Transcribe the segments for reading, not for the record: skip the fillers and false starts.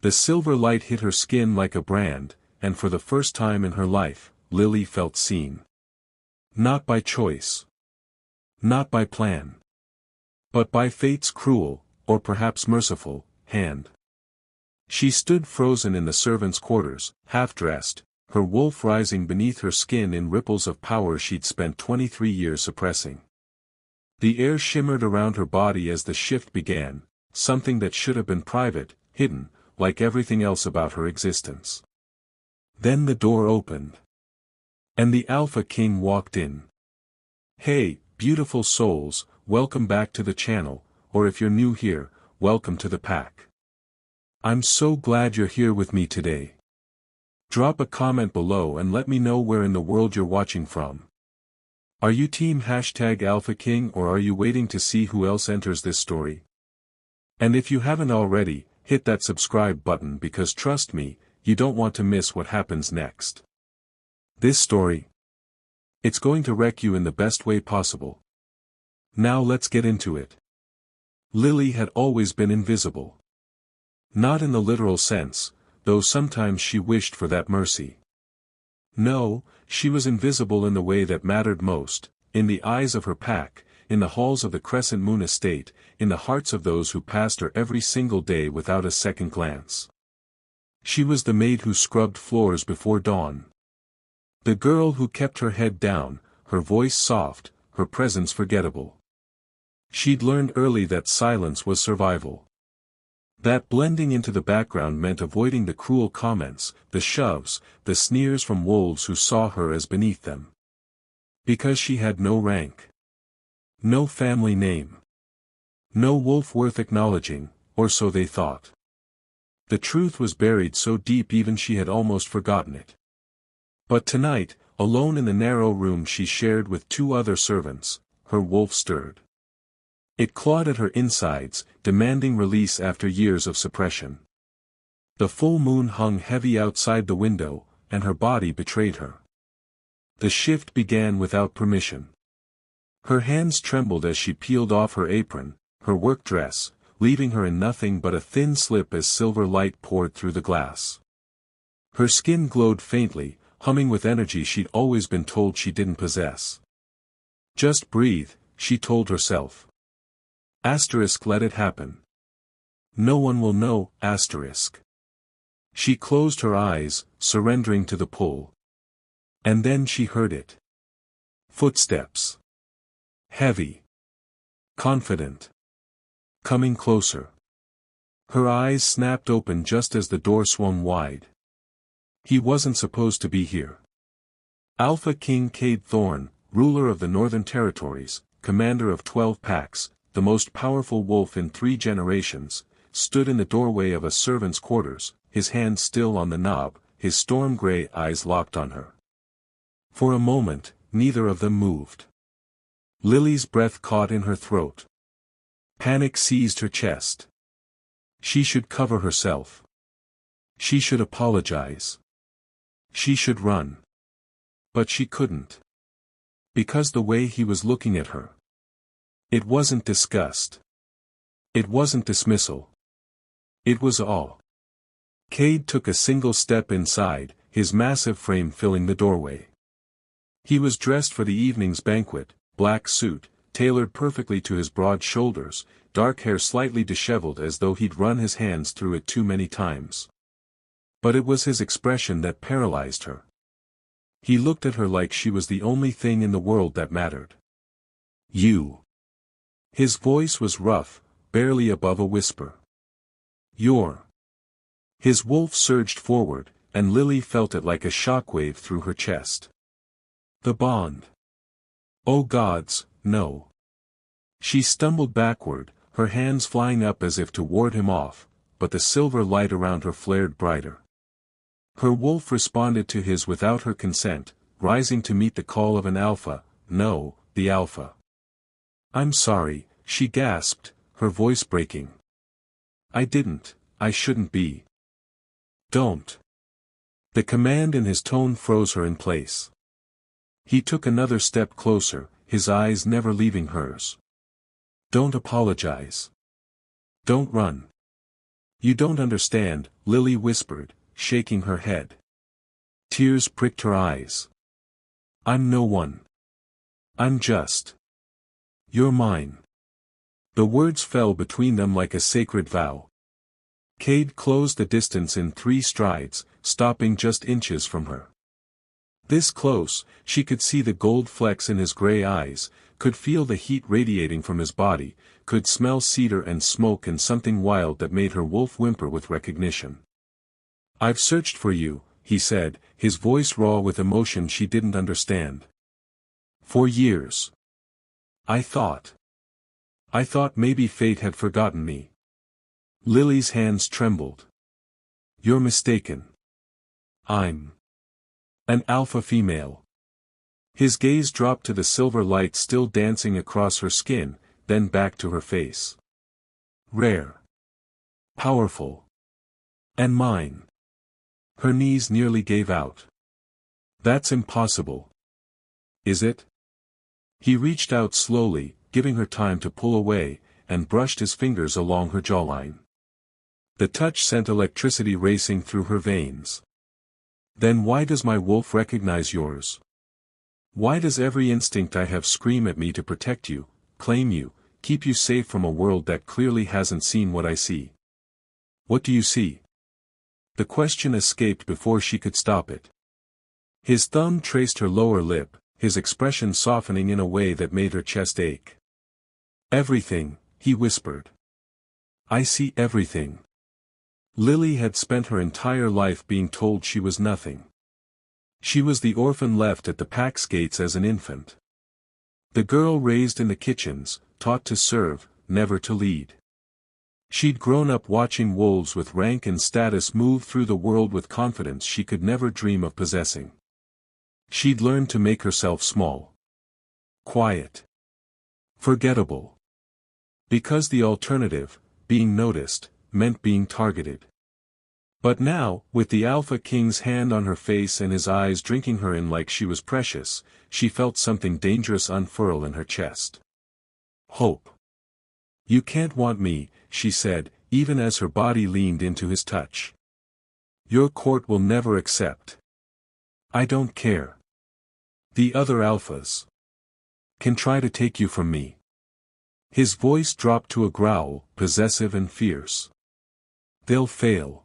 The silver light hit her skin like a brand, and for the first time in her life, Lily felt seen. Not by choice. Not by plan. But by fate's cruel, or perhaps merciful, hand. She stood frozen in the servants' quarters, half-dressed, her wolf rising beneath her skin in ripples of power she'd spent 23 years suppressing. The air shimmered around her body as the shift began, something that should have been private, hidden, like everything else about her existence. Then the door opened. And the Alpha King walked in. Hey, beautiful souls, welcome back to the channel, or if you're new here, welcome to the pack. I'm so glad you're here with me today. Drop a comment below and let me know where in the world you're watching from. Are you team #AlphaKing or are you waiting to see who else enters this story? And if you haven't already, hit that subscribe button because trust me, you don't want to miss what happens next. This story, it's going to wreck you in the best way possible. Now let's get into it. Lily had always been invisible. Not in the literal sense, though sometimes she wished for that mercy. No, she was invisible in the way that mattered most, in the eyes of her pack, in the halls of the Crescent Moon estate, in the hearts of those who passed her every single day without a second glance. She was the maid who scrubbed floors before dawn. The girl who kept her head down, her voice soft, her presence forgettable. She'd learned early that silence was survival. That blending into the background meant avoiding the cruel comments, the shoves, the sneers from wolves who saw her as beneath them. Because she had no rank. No family name. No wolf worth acknowledging, or so they thought. The truth was buried so deep even she had almost forgotten it. But tonight, alone in the narrow room she shared with 2 other servants, her wolf stirred. It clawed at her insides, demanding release after years of suppression. The full moon hung heavy outside the window, and her body betrayed her. The shift began without permission. Her hands trembled as she peeled off her apron, her work dress, leaving her in nothing but a thin slip as silver light poured through the glass. Her skin glowed faintly, humming with energy she'd always been told she didn't possess. Just breathe, she told herself. Let it happen. No one will know, She closed her eyes, surrendering to the pull. And then she heard it. Footsteps. Heavy. Confident. Coming closer. Her eyes snapped open just as the door swung wide. He wasn't supposed to be here. Alpha King Cade Thorn, ruler of the Northern Territories, commander of 12 packs, the most powerful wolf in 3 generations, stood in the doorway of a servant's quarters, his hand still on the knob, his storm-gray eyes locked on her. For a moment, neither of them moved. Lily's breath caught in her throat. Panic seized her chest. She should cover herself. She should apologize. She should run. But she couldn't. Because the way he was looking at her. It wasn't disgust. It wasn't dismissal. It was awe. Cade took a single step inside, his massive frame filling the doorway. He was dressed for the evening's banquet, black suit, tailored perfectly to his broad shoulders, dark hair slightly disheveled as though he'd run his hands through it too many times. But it was his expression that paralyzed her. He looked at her like she was the only thing in the world that mattered. You. His voice was rough, barely above a whisper. You're. His wolf surged forward, and Lily felt it like a shockwave through her chest. The bond. Oh gods, no. She stumbled backward, her hands flying up as if to ward him off, but the silver light around her flared brighter. Her wolf responded to his without her consent, rising to meet the call of an alpha, no, the alpha. I'm sorry, she gasped, her voice breaking. I shouldn't be. Don't. The command in his tone froze her in place. He took another step closer, his eyes never leaving hers. Don't apologize. Don't run. You don't understand, Lily whispered, shaking her head. Tears pricked her eyes. I'm no one. I'm just. You're mine. The words fell between them like a sacred vow. Cade closed the distance in 3 strides, stopping just inches from her. This close, she could see the gold flecks in his gray eyes, could feel the heat radiating from his body, could smell cedar and smoke and something wild that made her wolf whimper with recognition. I've searched for you, he said, his voice raw with emotion she didn't understand. For years. I thought maybe fate had forgotten me. Lily's hands trembled. You're mistaken. I'm an alpha female. His gaze dropped to the silver light still dancing across her skin, then back to her face. Rare. Powerful. And mine. Her knees nearly gave out. That's impossible. Is it? He reached out slowly, giving her time to pull away, and brushed his fingers along her jawline. The touch sent electricity racing through her veins. Then why does my wolf recognize yours? Why does every instinct I have scream at me to protect you, claim you, keep you safe from a world that clearly hasn't seen what I see? What do you see? The question escaped before she could stop it. His thumb traced her lower lip, his expression softening in a way that made her chest ache. Everything, he whispered. I see everything. Lily had spent her entire life being told she was nothing. She was the orphan left at the pack's gates as an infant. The girl raised in the kitchens, taught to serve, never to lead. She'd grown up watching wolves with rank and status move through the world with confidence she could never dream of possessing. She'd learned to make herself small. Quiet. Forgettable. Because the alternative, being noticed, meant being targeted. But now, with the Alpha King's hand on her face and his eyes drinking her in like she was precious, she felt something dangerous unfurl in her chest. Hope. You can't want me, she said, even as her body leaned into his touch. Your court will never accept. I don't care. The other alphas can try to take you from me. His voice dropped to a growl, possessive and fierce. They'll fail.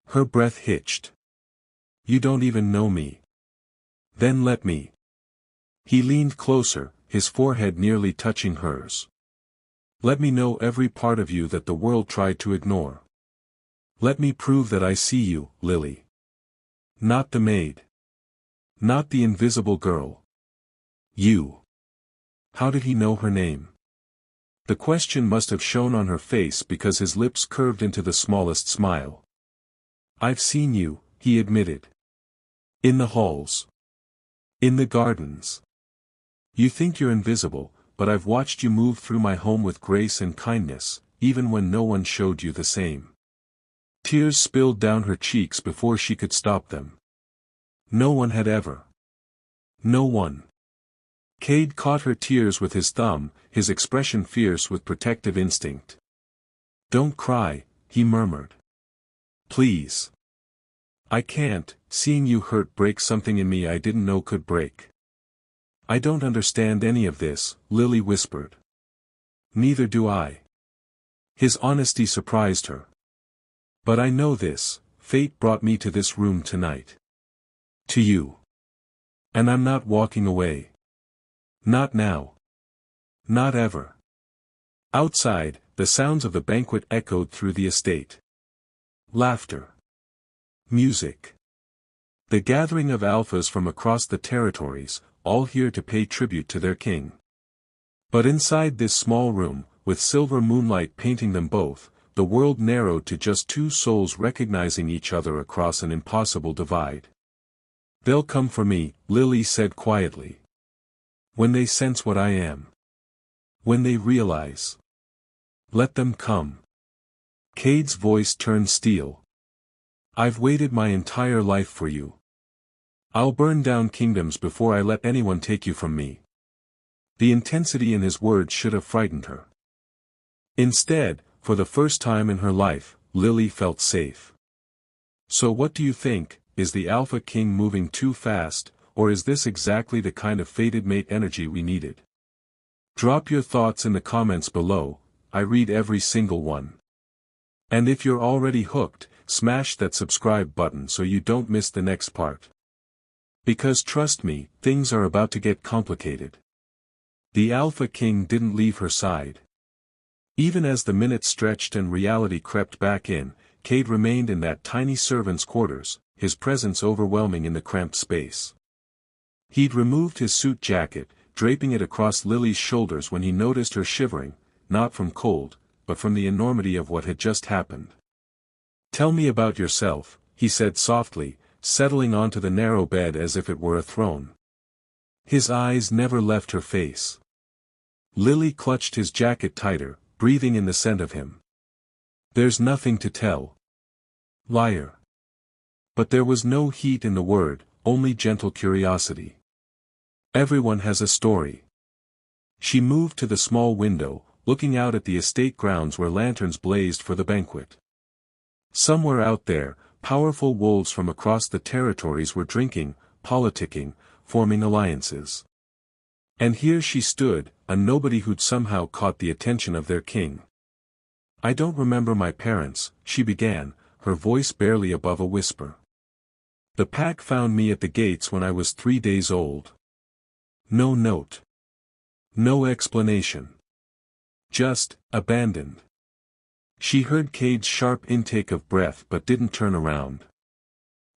Her breath hitched. You don't even know me. Then let me. He leaned closer, his forehead nearly touching hers. Let me know every part of you that the world tried to ignore. Let me prove that I see you, Lily. Not the maid. Not the invisible girl. You. How did he know her name? The question must have shown on her face because his lips curved into the smallest smile. I've seen you, he admitted. In the halls. In the gardens. You think you're invisible, but I've watched you move through my home with grace and kindness, even when no one showed you the same. Tears spilled down her cheeks before she could stop them. No one had ever. No one. Cade caught her tears with his thumb, his expression fierce with protective instinct. Don't cry, he murmured. Please. I can't, seeing you hurt breaks something in me I didn't know could break. I don't understand any of this, Lily whispered. Neither do I. His honesty surprised her. But I know this, fate brought me to this room tonight. To you. And I'm not walking away. Not now. Not ever. Outside, the sounds of the banquet echoed through the estate. Laughter. Music. The gathering of alphas from across the territories, all here to pay tribute to their king. But inside this small room, with silver moonlight painting them both, the world narrowed to just 2 souls recognizing each other across an impossible divide. They'll come for me, Lily said quietly. When they sense what I am. When they realize. Let them come. Cade's voice turned steel. I've waited my entire life for you. I'll burn down kingdoms before I let anyone take you from me. The intensity in his words should have frightened her. Instead, for the first time in her life, Lily felt safe. So what do you think, is the Alpha King moving too fast, or is this exactly the kind of fated mate energy we needed? Drop your thoughts in the comments below, I read every single one. And if you're already hooked, smash that subscribe button so you don't miss the next part. Because trust me, things are about to get complicated. The Alpha King didn't leave her side. Even as the minutes stretched and reality crept back in, Cade remained in that tiny servant's quarters, his presence overwhelming in the cramped space. He'd removed his suit jacket, draping it across Lily's shoulders when he noticed her shivering, not from cold, but from the enormity of what had just happened. "Tell me about yourself," he said softly, settling onto the narrow bed as if it were a throne. His eyes never left her face. Lily clutched his jacket tighter, breathing in the scent of him. "There's nothing to tell. Liar." But there was no heat in the word, only gentle curiosity. "Everyone has a story." She moved to the small window, looking out at the estate grounds where lanterns blazed for the banquet. Somewhere out there, powerful wolves from across the territories were drinking, politicking, forming alliances. And here she stood, a nobody who'd somehow caught the attention of their king. "I don't remember my parents," she began, her voice barely above a whisper. "The pack found me at the gates when I was 3 days old. No note. No explanation. Just, abandoned." She heard Cade's sharp intake of breath but didn't turn around.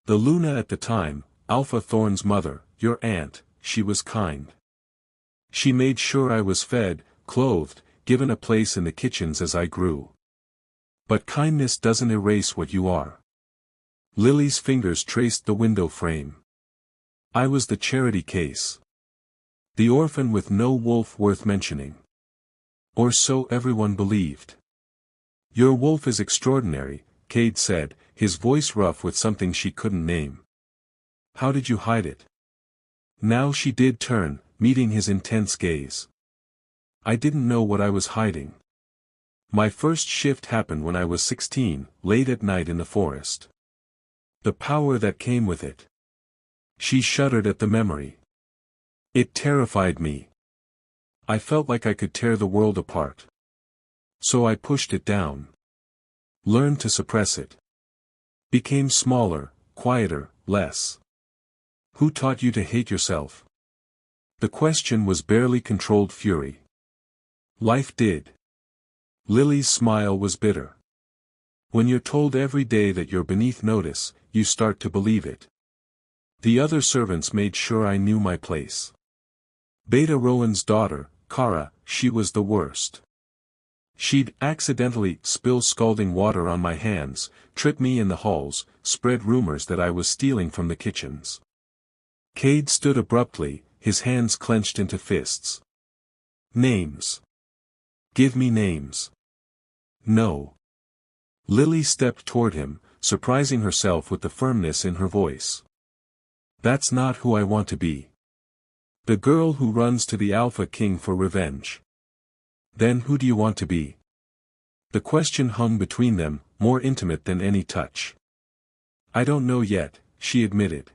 "The Luna at the time, Alpha Thorn's mother, your aunt, she was kind. She made sure I was fed, clothed, given a place in the kitchens as I grew. But kindness doesn't erase what you are." Lily's fingers traced the window frame. "I was the charity case. The orphan with no wolf worth mentioning. Or so everyone believed." "Your wolf is extraordinary," Cade said, his voice rough with something she couldn't name. "How did you hide it?" Now she did turn, meeting his intense gaze. "I didn't know what I was hiding. My first shift happened when I was 16, late at night in the forest. The power that came with it." She shuddered at the memory. "It terrified me. I felt like I could tear the world apart. So I pushed it down. Learned to suppress it. Became smaller, quieter, less. Who taught you to hate yourself?" The question was barely controlled fury. "Life did." Lily's smile was bitter. "When you're told every day that you're beneath notice, you start to believe it. The other servants made sure I knew my place. Beta Rowan's daughter, Kara, she was the worst. She'd accidentally spill scalding water on my hands, trip me in the halls, spread rumors that I was stealing from the kitchens." Cade stood abruptly, his hands clenched into fists. "Names. Give me names." "No." Lily stepped toward him, surprising herself with the firmness in her voice. "That's not who I want to be. The girl who runs to the Alpha King for revenge." "Then who do you want to be?" The question hung between them, more intimate than any touch. "I don't know yet," she admitted.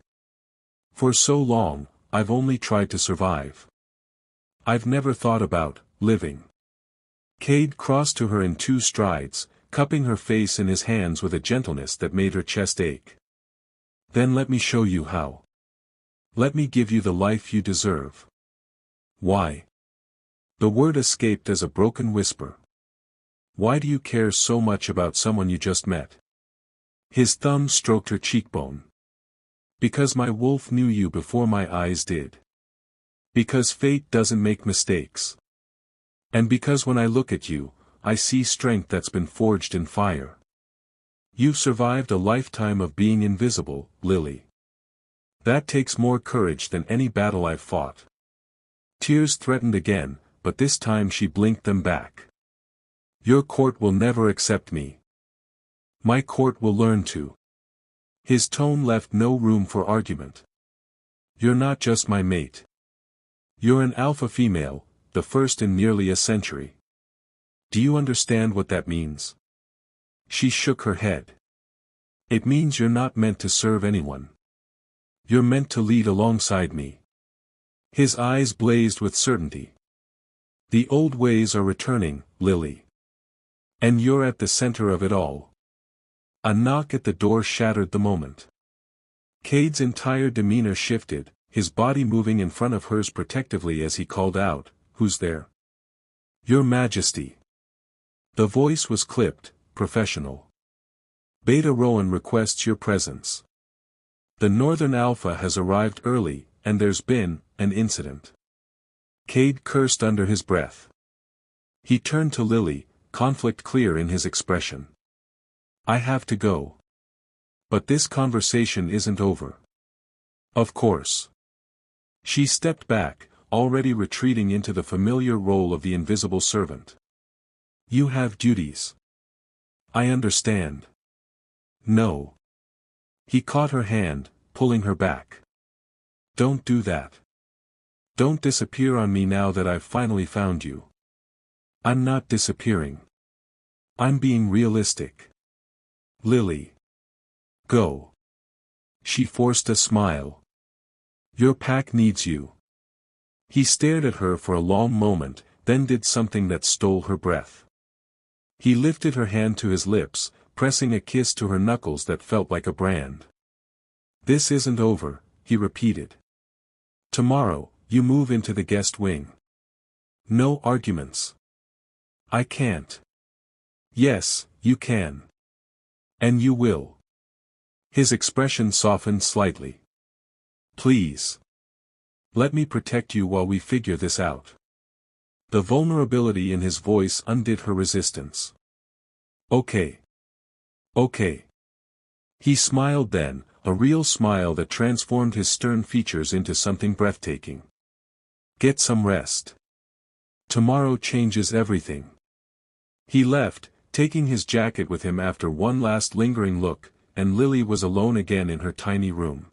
"For so long, I've only tried to survive. I've never thought about living." Cade crossed to her in 2 strides, cupping her face in his hands with a gentleness that made her chest ache. "Then let me show you how. Let me give you the life you deserve." "Why?" The word escaped as a broken whisper. "Why do you care so much about someone you just met?" His thumb stroked her cheekbone. "Because my wolf knew you before my eyes did. Because fate doesn't make mistakes. And because when I look at you, I see strength that's been forged in fire. You've survived a lifetime of being invisible, Lily. That takes more courage than any battle I've fought." Tears threatened again, but this time she blinked them back. "Your court will never accept me. My court will learn to." His tone left no room for argument. "You're not just my mate. You're an alpha female, the first in nearly a century. Do you understand what that means?" She shook her head. It means you're not meant to serve anyone. You're meant to lead alongside me. His eyes blazed with certainty. The old ways are returning, Lily. And you're at the center of it all. A knock at the door shattered the moment. Cade's entire demeanor shifted, his body moving in front of hers protectively as he called out, "Who's there?" "Your Majesty." The voice was clipped, professional. "Beta Rowan requests your presence. The Northern Alpha has arrived early, and there's been an incident." Cade cursed under his breath. He turned to Lily, conflict clear in his expression. "I have to go. But this conversation isn't over." "Of course." She stepped back, already retreating into the familiar role of the invisible servant. "You have duties. I understand." "No." He caught her hand, pulling her back. "Don't do that. Don't disappear on me now that I've finally found you." "I'm not disappearing. I'm being realistic." "Lily. Go." She forced a smile. "Your pack needs you." He stared at her for a long moment, then did something that stole her breath. He lifted her hand to his lips, pressing a kiss to her knuckles that felt like a brand. "This isn't over," he repeated. "Tomorrow, you move into the guest wing. No arguments." "I can't." "Yes, you can. And you will." His expression softened slightly. "Please. Let me protect you while we figure this out." The vulnerability in his voice undid her resistance. "Okay. Okay." He smiled then, a real smile that transformed his stern features into something breathtaking. "Get some rest. Tomorrow changes everything." He left, taking his jacket with him after one last lingering look, and Lily was alone again in her tiny room.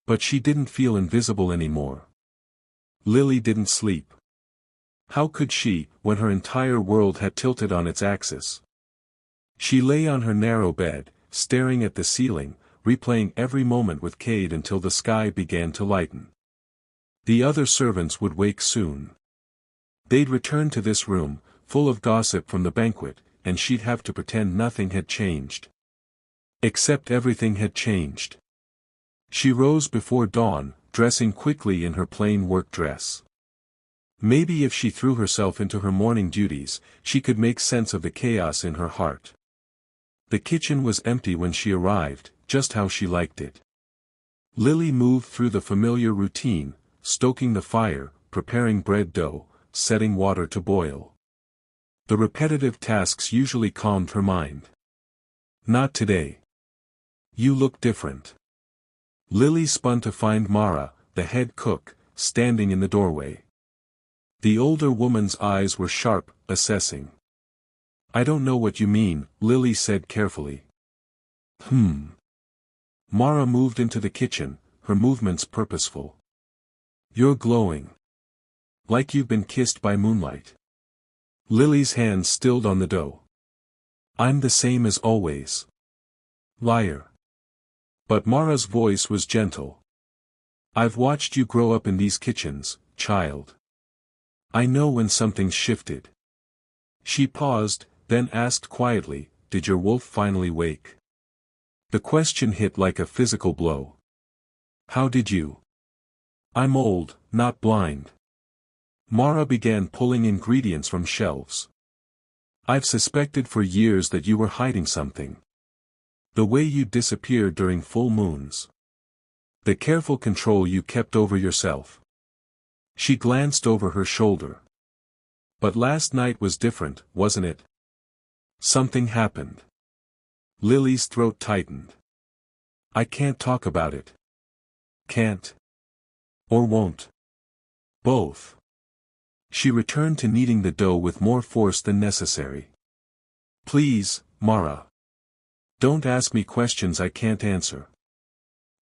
But she didn't feel invisible anymore. Lily didn't sleep. How could she, when her entire world had tilted on its axis? She lay on her narrow bed, staring at the ceiling, replaying every moment with Cade until the sky began to lighten. The other servants would wake soon. They'd return to this room, full of gossip from the banquet, and she'd have to pretend nothing had changed. Except everything had changed. She rose before dawn, dressing quickly in her plain work dress. Maybe if she threw herself into her morning duties, she could make sense of the chaos in her heart. The kitchen was empty when she arrived, just how she liked it. Lily moved through the familiar routine, stoking the fire, preparing bread dough, setting water to boil. The repetitive tasks usually calmed her mind. Not today. "You look different." Lily spun to find Mara, the head cook, standing in the doorway. The older woman's eyes were sharp, assessing. "I don't know what you mean," Lily said carefully. Mara moved into the kitchen, her movements purposeful. "You're glowing. Like you've been kissed by moonlight." Lily's hands stilled on the dough. "I'm the same as always." "Liar." But Mara's voice was gentle. "I've watched you grow up in these kitchens, child. I know when something's shifted." She paused, then asked quietly, "Did your wolf finally wake?" The question hit like a physical blow. "How did you?" "I'm old, not blind." Mara began pulling ingredients from shelves. "I've suspected for years that you were hiding something. The way you disappeared during full moons. The careful control you kept over yourself." She glanced over her shoulder. "But last night was different, wasn't it?" "Something happened." Lily's throat tightened. "I can't talk about it." "Can't? Or won't?" "Both." She returned to kneading the dough with more force than necessary. "Please, Mara. Don't ask me questions I can't answer."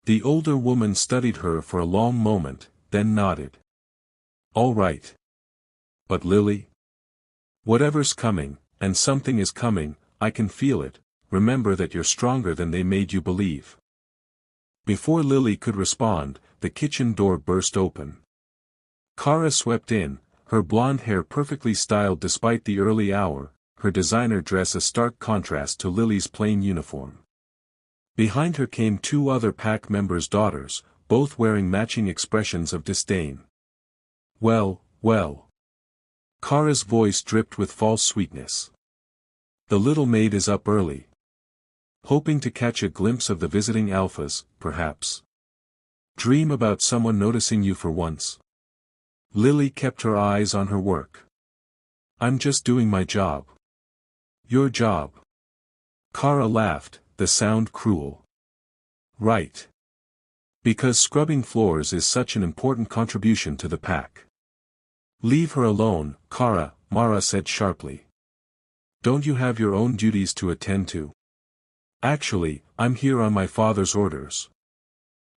The older woman studied her for a long moment, then nodded. "All right. But Lily? Whatever's coming, and something is coming, I can feel it, remember that you're stronger than they made you believe. Before Lily could respond, the kitchen door burst open. Kara swept in, her blonde hair perfectly styled despite the early hour, her designer dress a stark contrast to Lily's plain uniform. Behind her came two other pack members' daughters, both wearing matching expressions of disdain. Well, well. Kara's voice dripped with false sweetness. The little maid is up early. Hoping to catch a glimpse of the visiting alphas, perhaps. Dream about someone noticing you for once. Lily kept her eyes on her work. I'm just doing my job. Your job. Kara laughed, the sound cruel. Right. Because scrubbing floors is such an important contribution to the pack. Leave her alone, Kara, Mara said sharply. Don't you have your own duties to attend to? Actually, I'm here on my father's orders.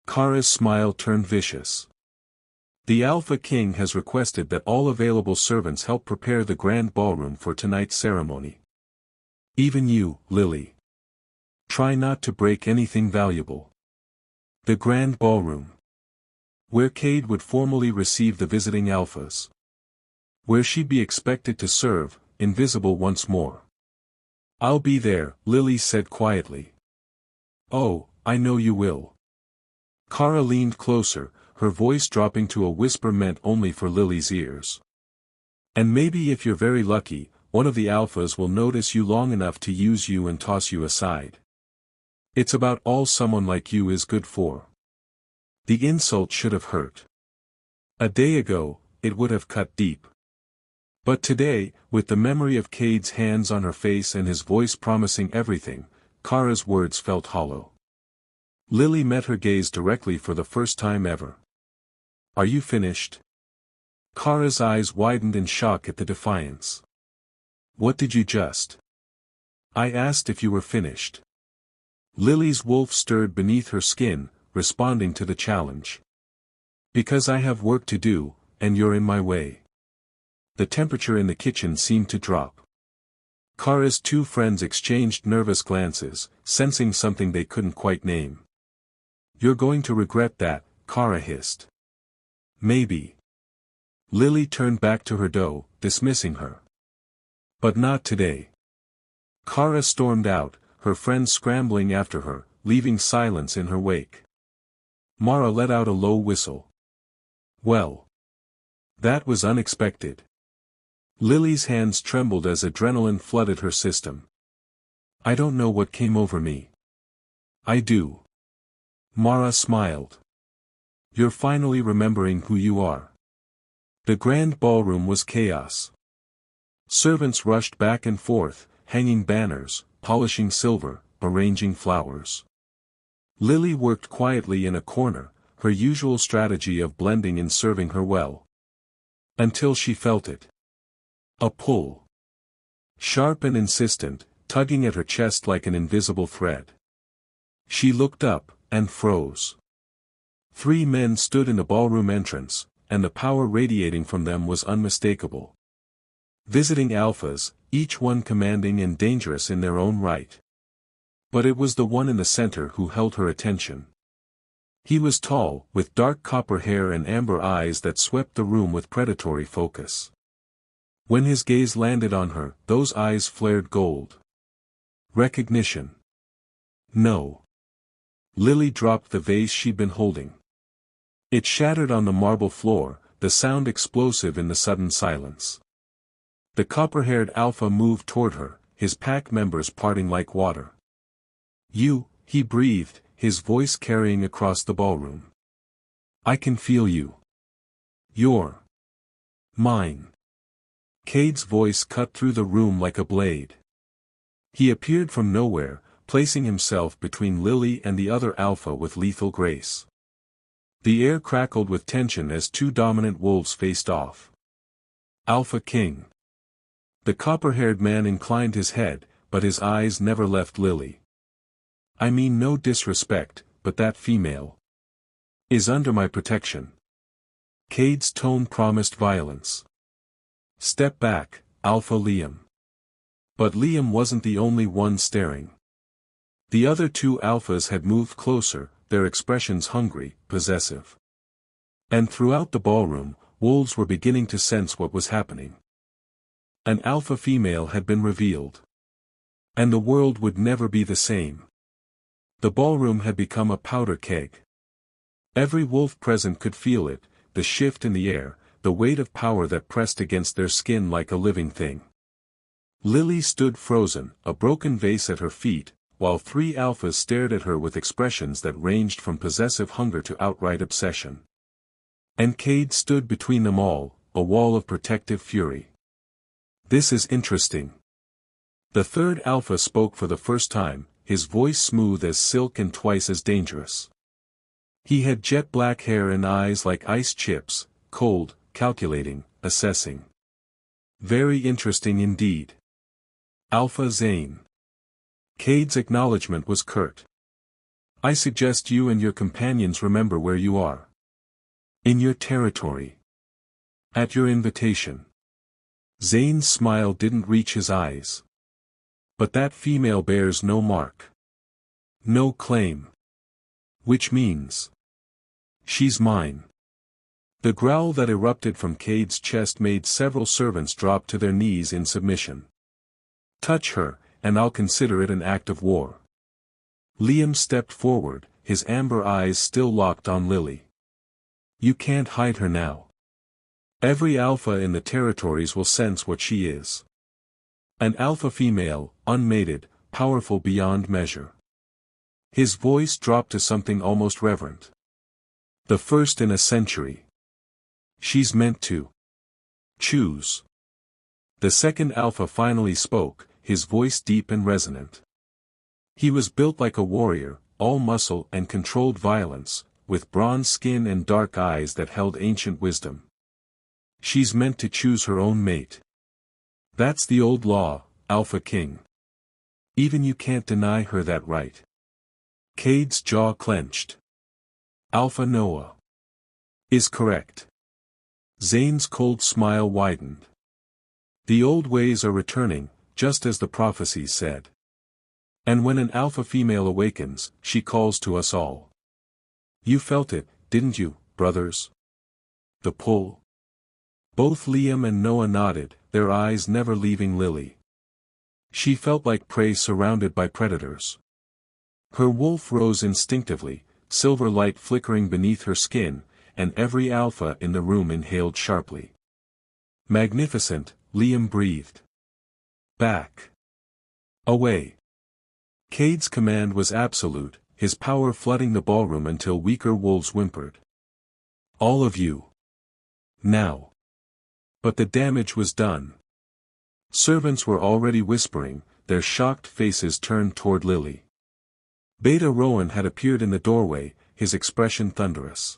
Kara's smile turned vicious. The Alpha King has requested that all available servants help prepare the grand ballroom for tonight's ceremony. Even you, Lily. Try not to break anything valuable. The grand ballroom. Where Cade would formally receive the visiting alphas. Where she'd be expected to serve, invisible once more. I'll be there, Lily said quietly. Oh, I know you will. Kara leaned closer, her voice dropping to a whisper meant only for Lily's ears. And maybe if you're very lucky, one of the alphas will notice you long enough to use you and toss you aside. It's about all someone like you is good for. The insult should have hurt. A day ago, it would have cut deep. But today, with the memory of Cade's hands on her face and his voice promising everything, Kara's words felt hollow. Lily met her gaze directly for the first time ever. Are you finished? Kara's eyes widened in shock at the defiance. What did you just? I asked if you were finished. Lily's wolf stirred beneath her skin, responding to the challenge. Because I have work to do, and you're in my way. The temperature in the kitchen seemed to drop. Kara's two friends exchanged nervous glances, sensing something they couldn't quite name. You're going to regret that, Kara hissed. Maybe. Lily turned back to her dough, dismissing her. But not today. Kara stormed out, her friends scrambling after her, leaving silence in her wake. Mara let out a low whistle. Well. That was unexpected. Lily's hands trembled as adrenaline flooded her system. I don't know what came over me. I do. Mara smiled. You're finally remembering who you are. The grand ballroom was chaos. Servants rushed back and forth, hanging banners, polishing silver, arranging flowers. Lily worked quietly in a corner, her usual strategy of blending in serving her well. Until she felt it. A pull. Sharp and insistent, tugging at her chest like an invisible thread. She looked up, and froze. 3 men stood in the ballroom entrance, and the power radiating from them was unmistakable. Visiting alphas, each one commanding and dangerous in their own right. But it was the one in the center who held her attention. He was tall, with dark copper hair and amber eyes that swept the room with predatory focus. When his gaze landed on her, those eyes flared gold. Recognition. No. Lily dropped the vase she'd been holding. It shattered on the marble floor, the sound explosive in the sudden silence. The copper-haired alpha moved toward her, his pack members parting like water. You, he breathed, his voice carrying across the ballroom. I can feel you. You're mine. Cade's voice cut through the room like a blade. He appeared from nowhere, placing himself between Lily and the other alpha with lethal grace. The air crackled with tension as 2 dominant wolves faced off. Alpha King. The copper-haired man inclined his head, but his eyes never left Lily. I mean no disrespect, but that female is under my protection. Cade's tone promised violence. Step back, Alpha Liam. But Liam wasn't the only one staring. The other two alphas had moved closer, their expressions hungry, possessive. And throughout the ballroom, wolves were beginning to sense what was happening. An alpha female had been revealed. And the world would never be the same. The ballroom had become a powder keg. Every wolf present could feel it, the shift in the air, the weight of power that pressed against their skin like a living thing. Lily stood frozen, a broken vase at her feet, while three alphas stared at her with expressions that ranged from possessive hunger to outright obsession. And Cade stood between them all, a wall of protective fury. "This is interesting." The third alpha spoke for the first time, his voice smooth as silk and twice as dangerous. He had jet black hair and eyes like ice chips, cold, calculating, assessing. "Very interesting indeed. Alpha Zane." Cade's acknowledgement was curt. "I suggest you and your companions remember where you are. In your territory. At your invitation." Zane's smile didn't reach his eyes. "But that female bears no mark. No claim. Which means she's mine." The growl that erupted from Cade's chest made several servants drop to their knees in submission. "Touch her, and I'll consider it an act of war." Liam stepped forward, his amber eyes still locked on Lily. "You can't hide her now. Every alpha in the territories will sense what she is. An alpha female, unmated, powerful beyond measure." His voice dropped to something almost reverent. "The first in a century. She's meant to choose." The second alpha finally spoke, his voice deep and resonant. He was built like a warrior, all muscle and controlled violence, with bronze skin and dark eyes that held ancient wisdom. "She's meant to choose her own mate. That's the old law, Alpha King. Even you can't deny her that right." Cade's jaw clenched. "Alpha Noah is correct." Zane's cold smile widened. "The old ways are returning, just as the prophecies said. And when an alpha female awakens, she calls to us all. You felt it, didn't you, brothers? The pull." Both Liam and Noah nodded, their eyes never leaving Lily. She felt like prey surrounded by predators. Her wolf rose instinctively, silver light flickering beneath her skin, and every alpha in the room inhaled sharply. "Magnificent," Liam breathed. "Back. Away." Cade's command was absolute, his power flooding the ballroom until weaker wolves whimpered. "All of you. Now." But the damage was done. Servants were already whispering, their shocked faces turned toward Lily. Beta Rowan had appeared in the doorway, his expression thunderous.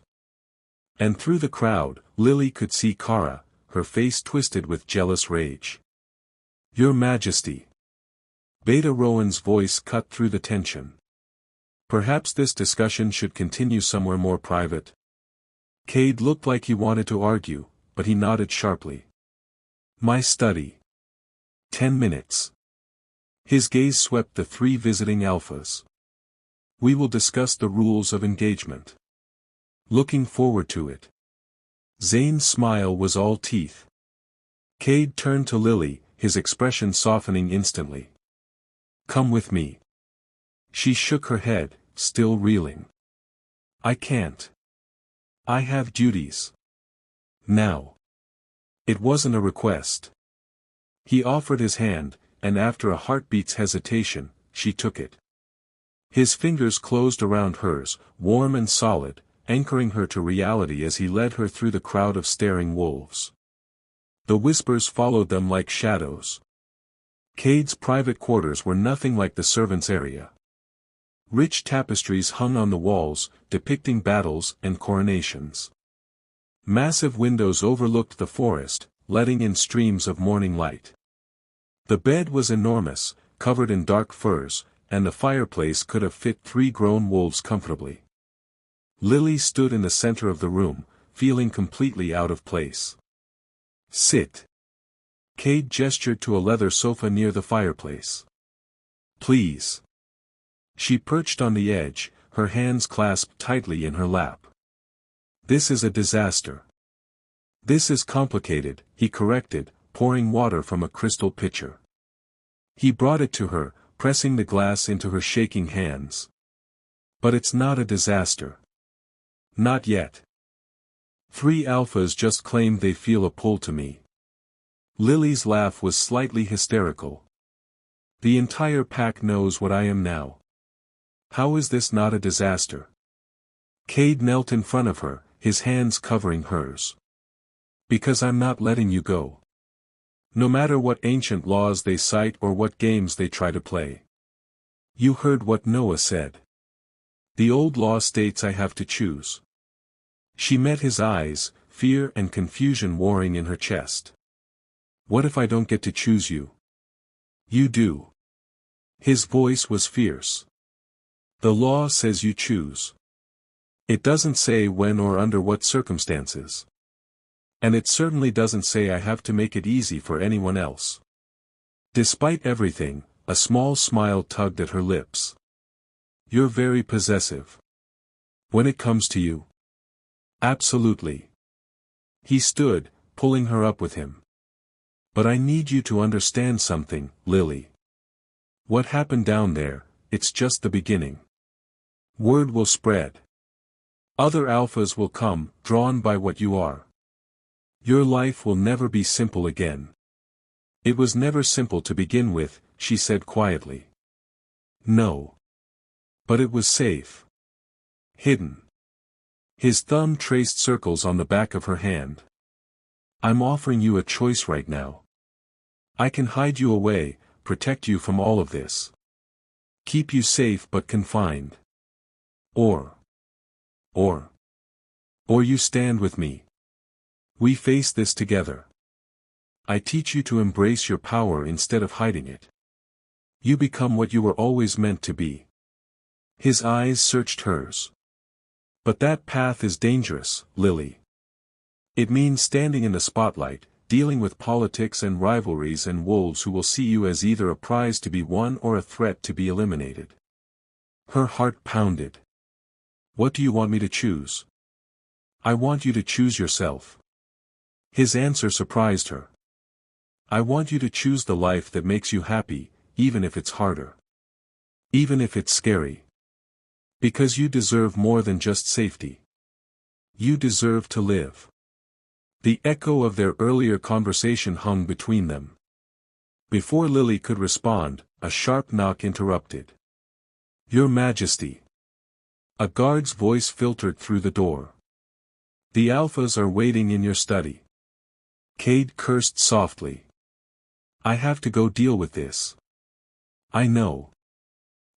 And through the crowd, Lily could see Kara, her face twisted with jealous rage. "Your Majesty." Beta Rowan's voice cut through the tension. "Perhaps this discussion should continue somewhere more private." Cade looked like he wanted to argue, but he nodded sharply. "My study. 10 minutes." His gaze swept the three visiting alphas. "We will discuss the rules of engagement. Looking forward to it." Zane's smile was all teeth. Cade turned to Lily, his expression softening instantly. "Come with me." She shook her head, still reeling. "I can't. I have duties. Now." It wasn't a request. He offered his hand, and after a heartbeat's hesitation, she took it. His fingers closed around hers, warm and solid, anchoring her to reality as he led her through the crowd of staring wolves. The whispers followed them like shadows. Cade's private quarters were nothing like the servants' area. Rich tapestries hung on the walls, depicting battles and coronations. Massive windows overlooked the forest, letting in streams of morning light. The bed was enormous, covered in dark furs, and the fireplace could have fit 3 grown wolves comfortably. Lily stood in the center of the room, feeling completely out of place. "Sit." Cade gestured to a leather sofa near the fireplace. "Please." She perched on the edge, her hands clasped tightly in her lap. This is a disaster. This is complicated, he corrected, pouring water from a crystal pitcher. He brought it to her, pressing the glass into her shaking hands. But it's not a disaster. Not yet. 3 alphas just claimed they feel a pull to me. Lily's laugh was slightly hysterical. The entire pack knows what I am now. How is this not a disaster? Cade knelt in front of her, his hands covering hers. Because I'm not letting you go. No matter what ancient laws they cite or what games they try to play. You heard what Noah said. The old law states I have to choose. She met his eyes, fear and confusion warring in her chest. What if I don't get to choose you? You do. His voice was fierce. The law says you choose. It doesn't say when or under what circumstances. And it certainly doesn't say I have to make it easy for anyone else. Despite everything, a small smile tugged at her lips. You're very possessive. When it comes to you. Absolutely. He stood, pulling her up with him. But I need you to understand something, Lily. What happened down there, it's just the beginning. Word will spread. Other alphas will come, drawn by what you are. Your life will never be simple again. It was never simple to begin with, she said quietly. No. But it was safe. Hidden. His thumb traced circles on the back of her hand. I'm offering you a choice right now. I can hide you away, protect you from all of this. Keep you safe but confined. Or you stand with me. We face this together. I teach you to embrace your power instead of hiding it. You become what you were always meant to be. His eyes searched hers. But that path is dangerous, Lily. It means standing in the spotlight, dealing with politics and rivalries and wolves who will see you as either a prize to be won or a threat to be eliminated. Her heart pounded. What do you want me to choose? I want you to choose yourself. His answer surprised her. I want you to choose the life that makes you happy, even if it's harder. Even if it's scary. Because you deserve more than just safety. You deserve to live. The echo of their earlier conversation hung between them. Before Lily could respond, a sharp knock interrupted. Your Majesty. A guard's voice filtered through the door. The alphas are waiting in your study. Cade cursed softly. I have to go deal with this. I know.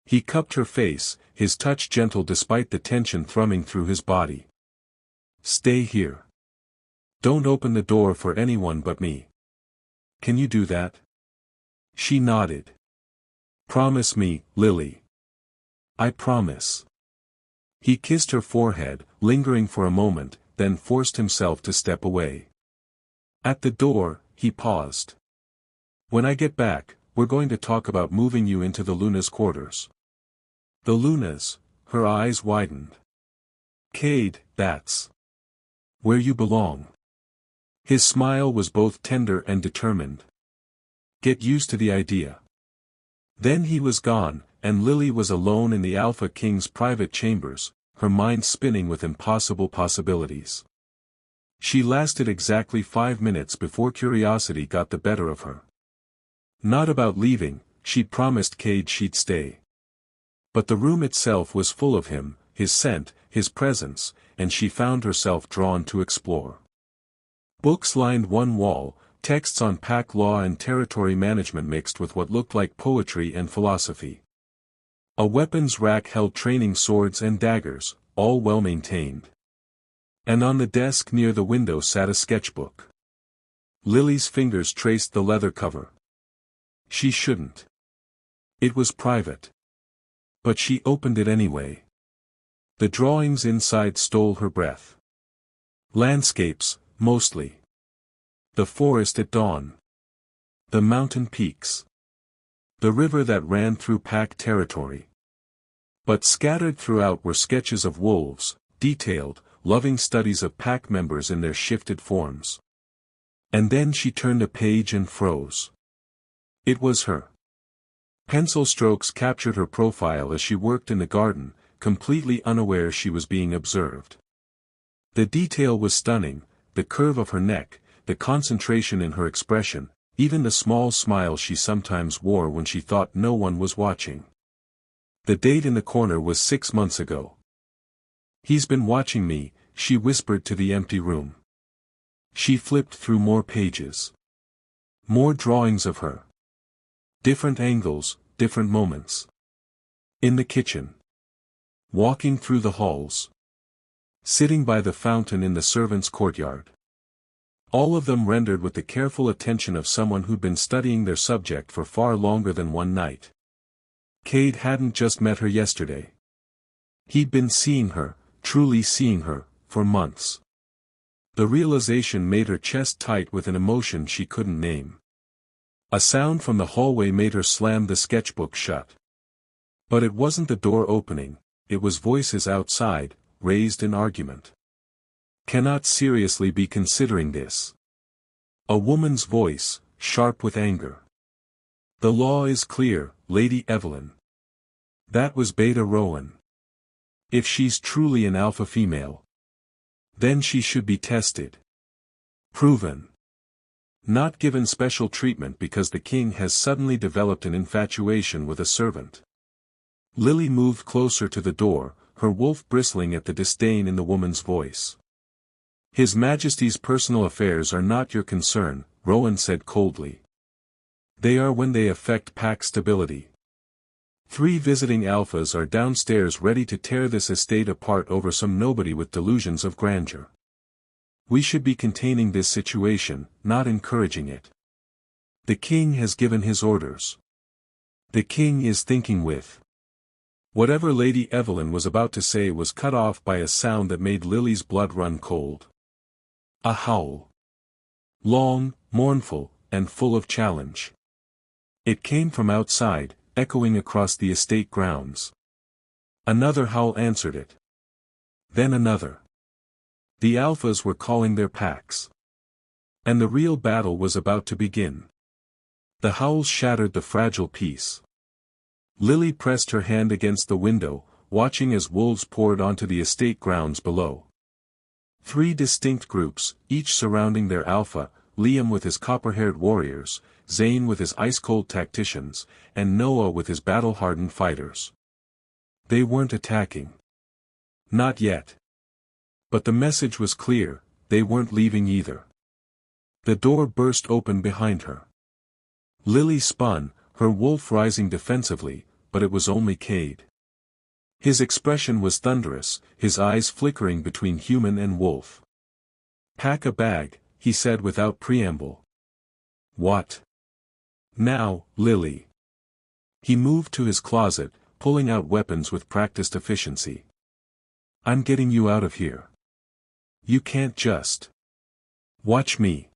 He cupped her face, his touch gentle despite the tension thrumming through his body. Stay here. Don't open the door for anyone but me. Can you do that? She nodded. Promise me, Lily. I promise. He kissed her forehead, lingering for a moment, then forced himself to step away. At the door, he paused. When I get back, we're going to talk about moving you into the Luna's quarters. The Luna's, her eyes widened. Cade, that's where you belong. His smile was both tender and determined. Get used to the idea. Then he was gone, and Lily was alone in the Alpha King's private chambers, her mind spinning with impossible possibilities. She lasted exactly 5 minutes before curiosity got the better of her. Not about leaving, she'd promised Cade she'd stay. But the room itself was full of him, his scent, his presence, and she found herself drawn to explore. Books lined one wall, texts on pack law and territory management mixed with what looked like poetry and philosophy. A weapons rack held training swords and daggers, all well maintained. And on the desk near the window sat a sketchbook. Lily's fingers traced the leather cover. She shouldn't. It was private. But she opened it anyway. The drawings inside stole her breath. Landscapes, mostly. The forest at dawn. The mountain peaks. The river that ran through pack territory. But scattered throughout were sketches of wolves, detailed, loving studies of pack members in their shifted forms. And then she turned a page and froze. It was her. Pencil strokes captured her profile as she worked in the garden, completely unaware she was being observed. The detail was stunning, the curve of her neck, the concentration in her expression, even the small smile she sometimes wore when she thought no one was watching. The date in the corner was 6 months ago. He's been watching me, she whispered to the empty room. She flipped through more pages. More drawings of her. Different angles, different moments. In the kitchen. Walking through the halls. Sitting by the fountain in the servants' courtyard. All of them rendered with the careful attention of someone who'd been studying their subject for far longer than one night. Cade hadn't just met her yesterday. He'd been seeing her, truly seeing her, for months. The realization made her chest tight with an emotion she couldn't name. A sound from the hallway made her slam the sketchbook shut. But it wasn't the door opening, it was voices outside, raised in argument. Cannot seriously be considering this. A woman's voice, sharp with anger. The law is clear, Lady Evelyn. That was Beta Rowan. If she's truly an alpha female, then she should be tested. Proven. Not given special treatment because the king has suddenly developed an infatuation with a servant. Lily moved closer to the door, her wolf bristling at the disdain in the woman's voice. His Majesty's personal affairs are not your concern, Rowan said coldly. They are when they affect pack stability. 3 visiting alphas are downstairs ready to tear this estate apart over some nobody with delusions of grandeur. We should be containing this situation, not encouraging it. The king has given his orders. The king is thinking with. Whatever Lady Evelyn was about to say was cut off by a sound that made Lily's blood run cold. A howl. Long, mournful, and full of challenge. It came from outside, echoing across the estate grounds. Another howl answered it. Then another. The alphas were calling their packs. And the real battle was about to begin. The howls shattered the fragile peace. Lily pressed her hand against the window, watching as wolves poured onto the estate grounds below. 3 distinct groups, each surrounding their alpha, Liam with his copper-haired warriors, Zane with his ice-cold tacticians, and Noah with his battle-hardened fighters. They weren't attacking. Not yet. But the message was clear, they weren't leaving either. The door burst open behind her. Lily spun, her wolf rising defensively, but it was only Cade. His expression was thunderous, his eyes flickering between human and wolf. "Pack a bag," he said without preamble. "What? Now, Lily?" He moved to his closet, pulling out weapons with practiced efficiency. "I'm getting you out of here. You can't just. Watch me."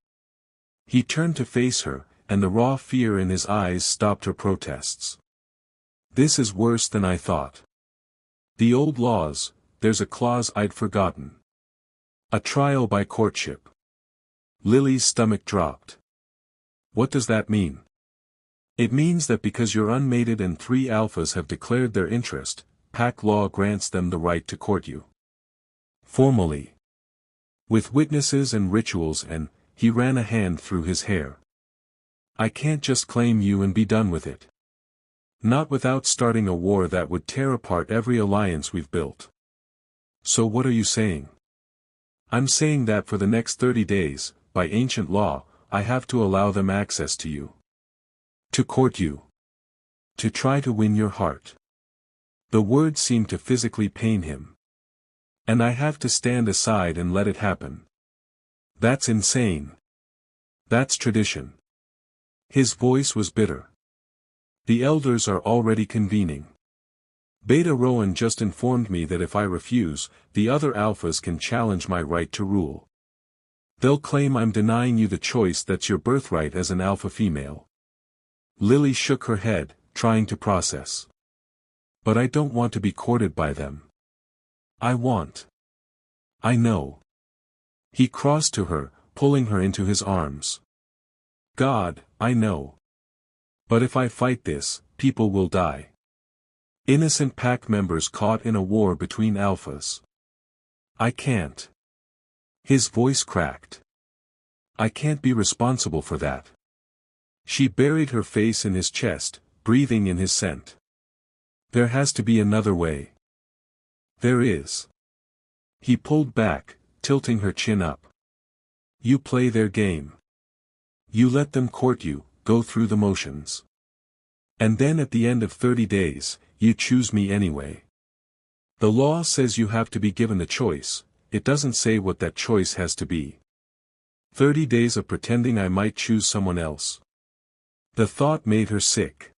He turned to face her, and the raw fear in his eyes stopped her protests. "This is worse than I thought. The old laws, there's a clause I'd forgotten. A trial by courtship." Lily's stomach dropped. "What does that mean?" "It means that because you're unmated and 3 alphas have declared their interest, pack law grants them the right to court you. Formally. With witnesses and rituals and," he ran a hand through his hair. "I can't just claim you and be done with it. Not without starting a war that would tear apart every alliance we've built." "So what are you saying?" "I'm saying that for the next 30 days, by ancient law, I have to allow them access to you. To court you. To try to win your heart." The word seemed to physically pain him. "And I have to stand aside and let it happen. That's insane. That's tradition." His voice was bitter. "The elders are already convening. Beta Rowan just informed me that if I refuse, the other alphas can challenge my right to rule. They'll claim I'm denying you the choice that's your birthright as an alpha female." Lily shook her head, trying to process. But I don't want to be courted by them. I know. He crossed to her, pulling her into his arms. God, I know. But if I fight this, people will die. Innocent pack members caught in a war between alphas. I can't. His voice cracked. I can't be responsible for that. She buried her face in his chest, breathing in his scent. There has to be another way. There is. He pulled back, tilting her chin up. You play their game. You let them court you, go through the motions. And then at the end of 30 days, you choose me anyway. The law says you have to be given a choice, it doesn't say what that choice has to be. 30 days of pretending I might choose someone else. The thought made her sick.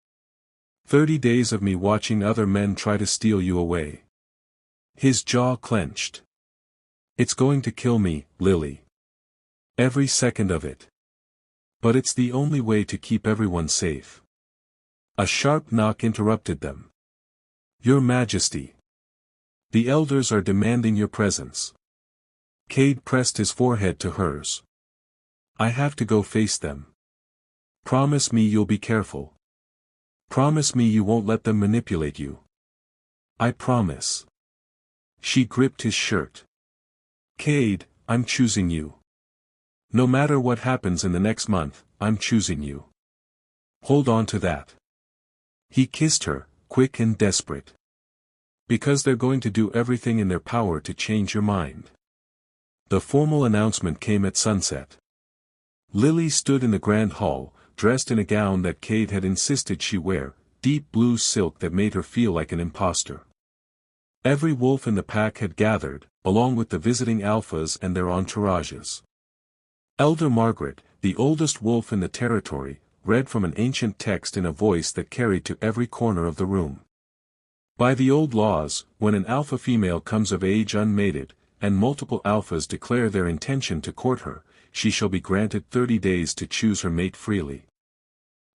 30 days of me watching other men try to steal you away. His jaw clenched. It's going to kill me, Lily. Every second of it. But it's the only way to keep everyone safe. A sharp knock interrupted them. Your Majesty. The elders are demanding your presence. Cade pressed his forehead to hers. I have to go face them. Promise me you'll be careful. Promise me you won't let them manipulate you. I promise. She gripped his shirt. Cade, I'm choosing you. No matter what happens in the next month, I'm choosing you. Hold on to that. He kissed her, quick and desperate. Because they're going to do everything in their power to change your mind. The formal announcement came at sunset. Lily stood in the grand hall, dressed in a gown that Cade had insisted she wear, deep blue silk that made her feel like an imposter. Every wolf in the pack had gathered, along with the visiting alphas and their entourages. Elder Margaret, the oldest wolf in the territory, read from an ancient text in a voice that carried to every corner of the room. By the old laws, when an alpha female comes of age unmated, and multiple alphas declare their intention to court her, she shall be granted 30 days to choose her mate freely.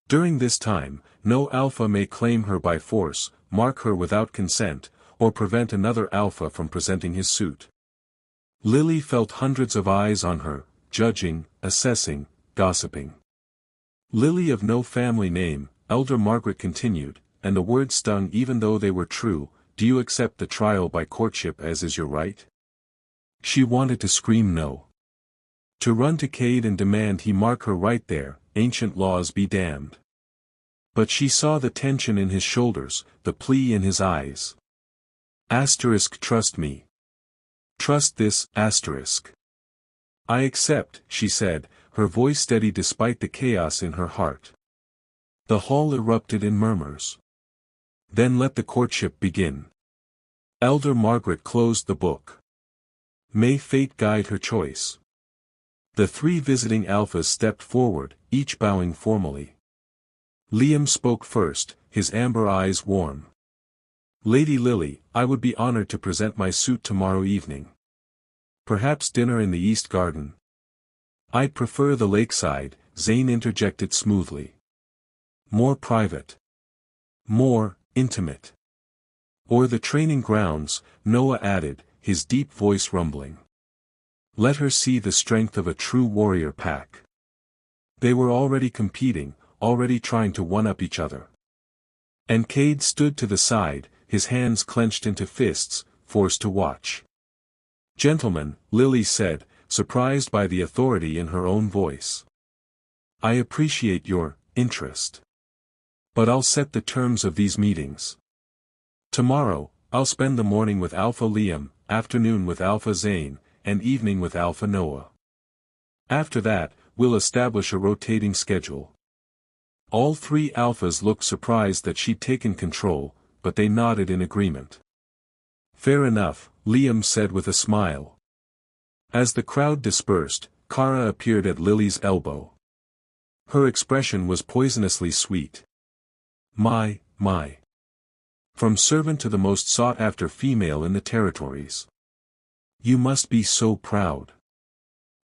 During this time, no alpha may claim her by force, mark her without consent, or prevent another alpha from presenting his suit. Lily felt hundreds of eyes on her, judging, assessing, gossiping. Lily of no family name, Elder Margaret continued, and the words stung even though they were true, do you accept the trial by courtship as is your right? She wanted to scream no. To run to Cade and demand he mark her right there, ancient laws be damned. But she saw the tension in his shoulders, the plea in his eyes. Trust me. Trust this, I accept, she said, her voice steady despite the chaos in her heart. The hall erupted in murmurs. Then let the courtship begin. Elder Margaret closed the book. May fate guide her choice. The 3 visiting alphas stepped forward, each bowing formally. Liam spoke first, his amber eyes warm. Lady Lily, I would be honored to present my suit tomorrow evening. Perhaps dinner in the East Garden. I'd prefer the lakeside, Zane interjected smoothly. More private. More intimate. Or the training grounds, Noah added, his deep voice rumbling. Let her see the strength of a true warrior pack. They were already competing, already trying to one-up each other. And Cade stood to the side, his hands clenched into fists, forced to watch. Gentlemen, Lily said, surprised by the authority in her own voice. I appreciate your interest. But I'll set the terms of these meetings. Tomorrow, I'll spend the morning with Alpha Liam, afternoon with Alpha Zane, and evening with Alpha Noah. After that, we'll establish a rotating schedule. All 3 alphas looked surprised that she'd taken control, but they nodded in agreement. Fair enough, Liam said with a smile. As the crowd dispersed, Kara appeared at Lily's elbow. Her expression was poisonously sweet. My. From servant to the most sought-after female in the territories. You must be so proud.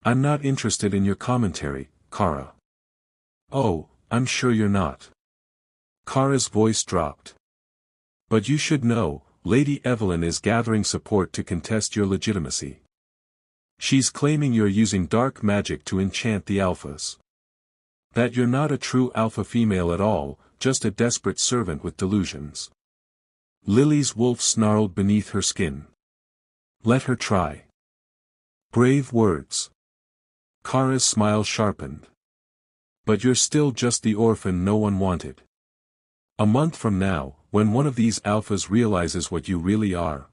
I'm not interested in your commentary, Kara. Oh, I'm sure you're not. Kara's voice dropped. But you should know, Lady Evelyn is gathering support to contest your legitimacy. She's claiming you're using dark magic to enchant the alphas. That you're not a true alpha female at all, just a desperate servant with delusions. Lily's wolf snarled beneath her skin. Let her try. Brave words. Kara's smile sharpened. But you're still just the orphan no one wanted. A month from now, when one of these alphas realizes what you really are,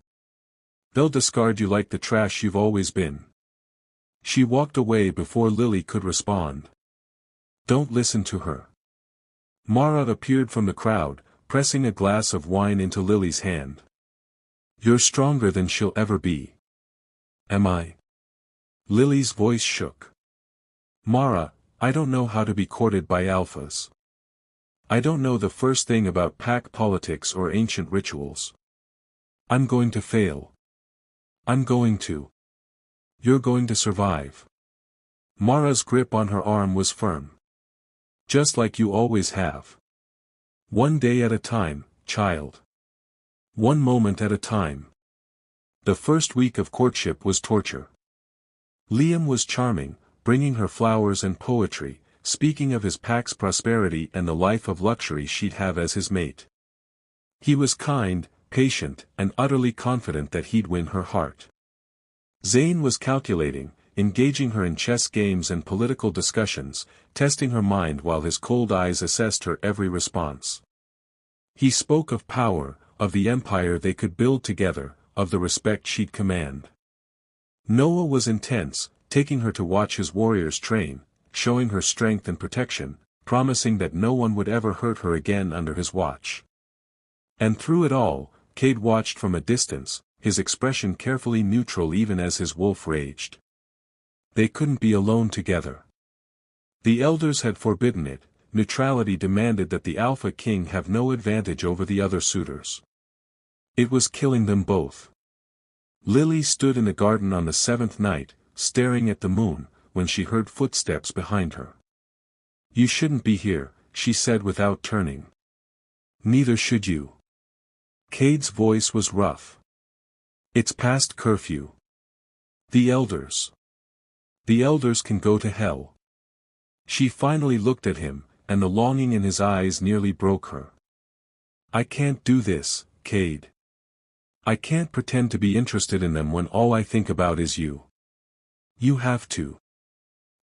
they'll discard you like the trash you've always been. She walked away before Lily could respond. Don't listen to her. Mara appeared from the crowd, pressing a glass of wine into Lily's hand. You're stronger than she'll ever be. Am I? Lily's voice shook. Mara, I don't know how to be courted by alphas. I don't know the first thing about pack politics or ancient rituals. I'm going to fail. I'm going to. You're going to survive. Mara's grip on her arm was firm. Just like you always have. One day at a time, child. One moment at a time. The first week of courtship was torture. Liam was charming, bringing her flowers and poetry, speaking of his pack's prosperity and the life of luxury she'd have as his mate. He was kind, patient, and utterly confident that he'd win her heart. Zane was calculating, engaging her in chess games and political discussions, testing her mind while his cold eyes assessed her every response. He spoke of power, of the empire they could build together, of the respect she'd command. Noah was intense, taking her to watch his warriors train, showing her strength and protection, promising that no one would ever hurt her again under his watch. And through it all, Cade watched from a distance, his expression carefully neutral even as his wolf raged. They couldn't be alone together. The elders had forbidden it, neutrality demanded that the Alpha King have no advantage over the other suitors. It was killing them both. Lily stood in the garden on the seventh night, staring at the moon, when she heard footsteps behind her. You shouldn't be here, she said without turning. Neither should you. Cade's voice was rough. It's past curfew. The elders. The elders can go to hell. She finally looked at him, and the longing in his eyes nearly broke her. I can't do this, Cade. I can't pretend to be interested in them when all I think about is you. You have to.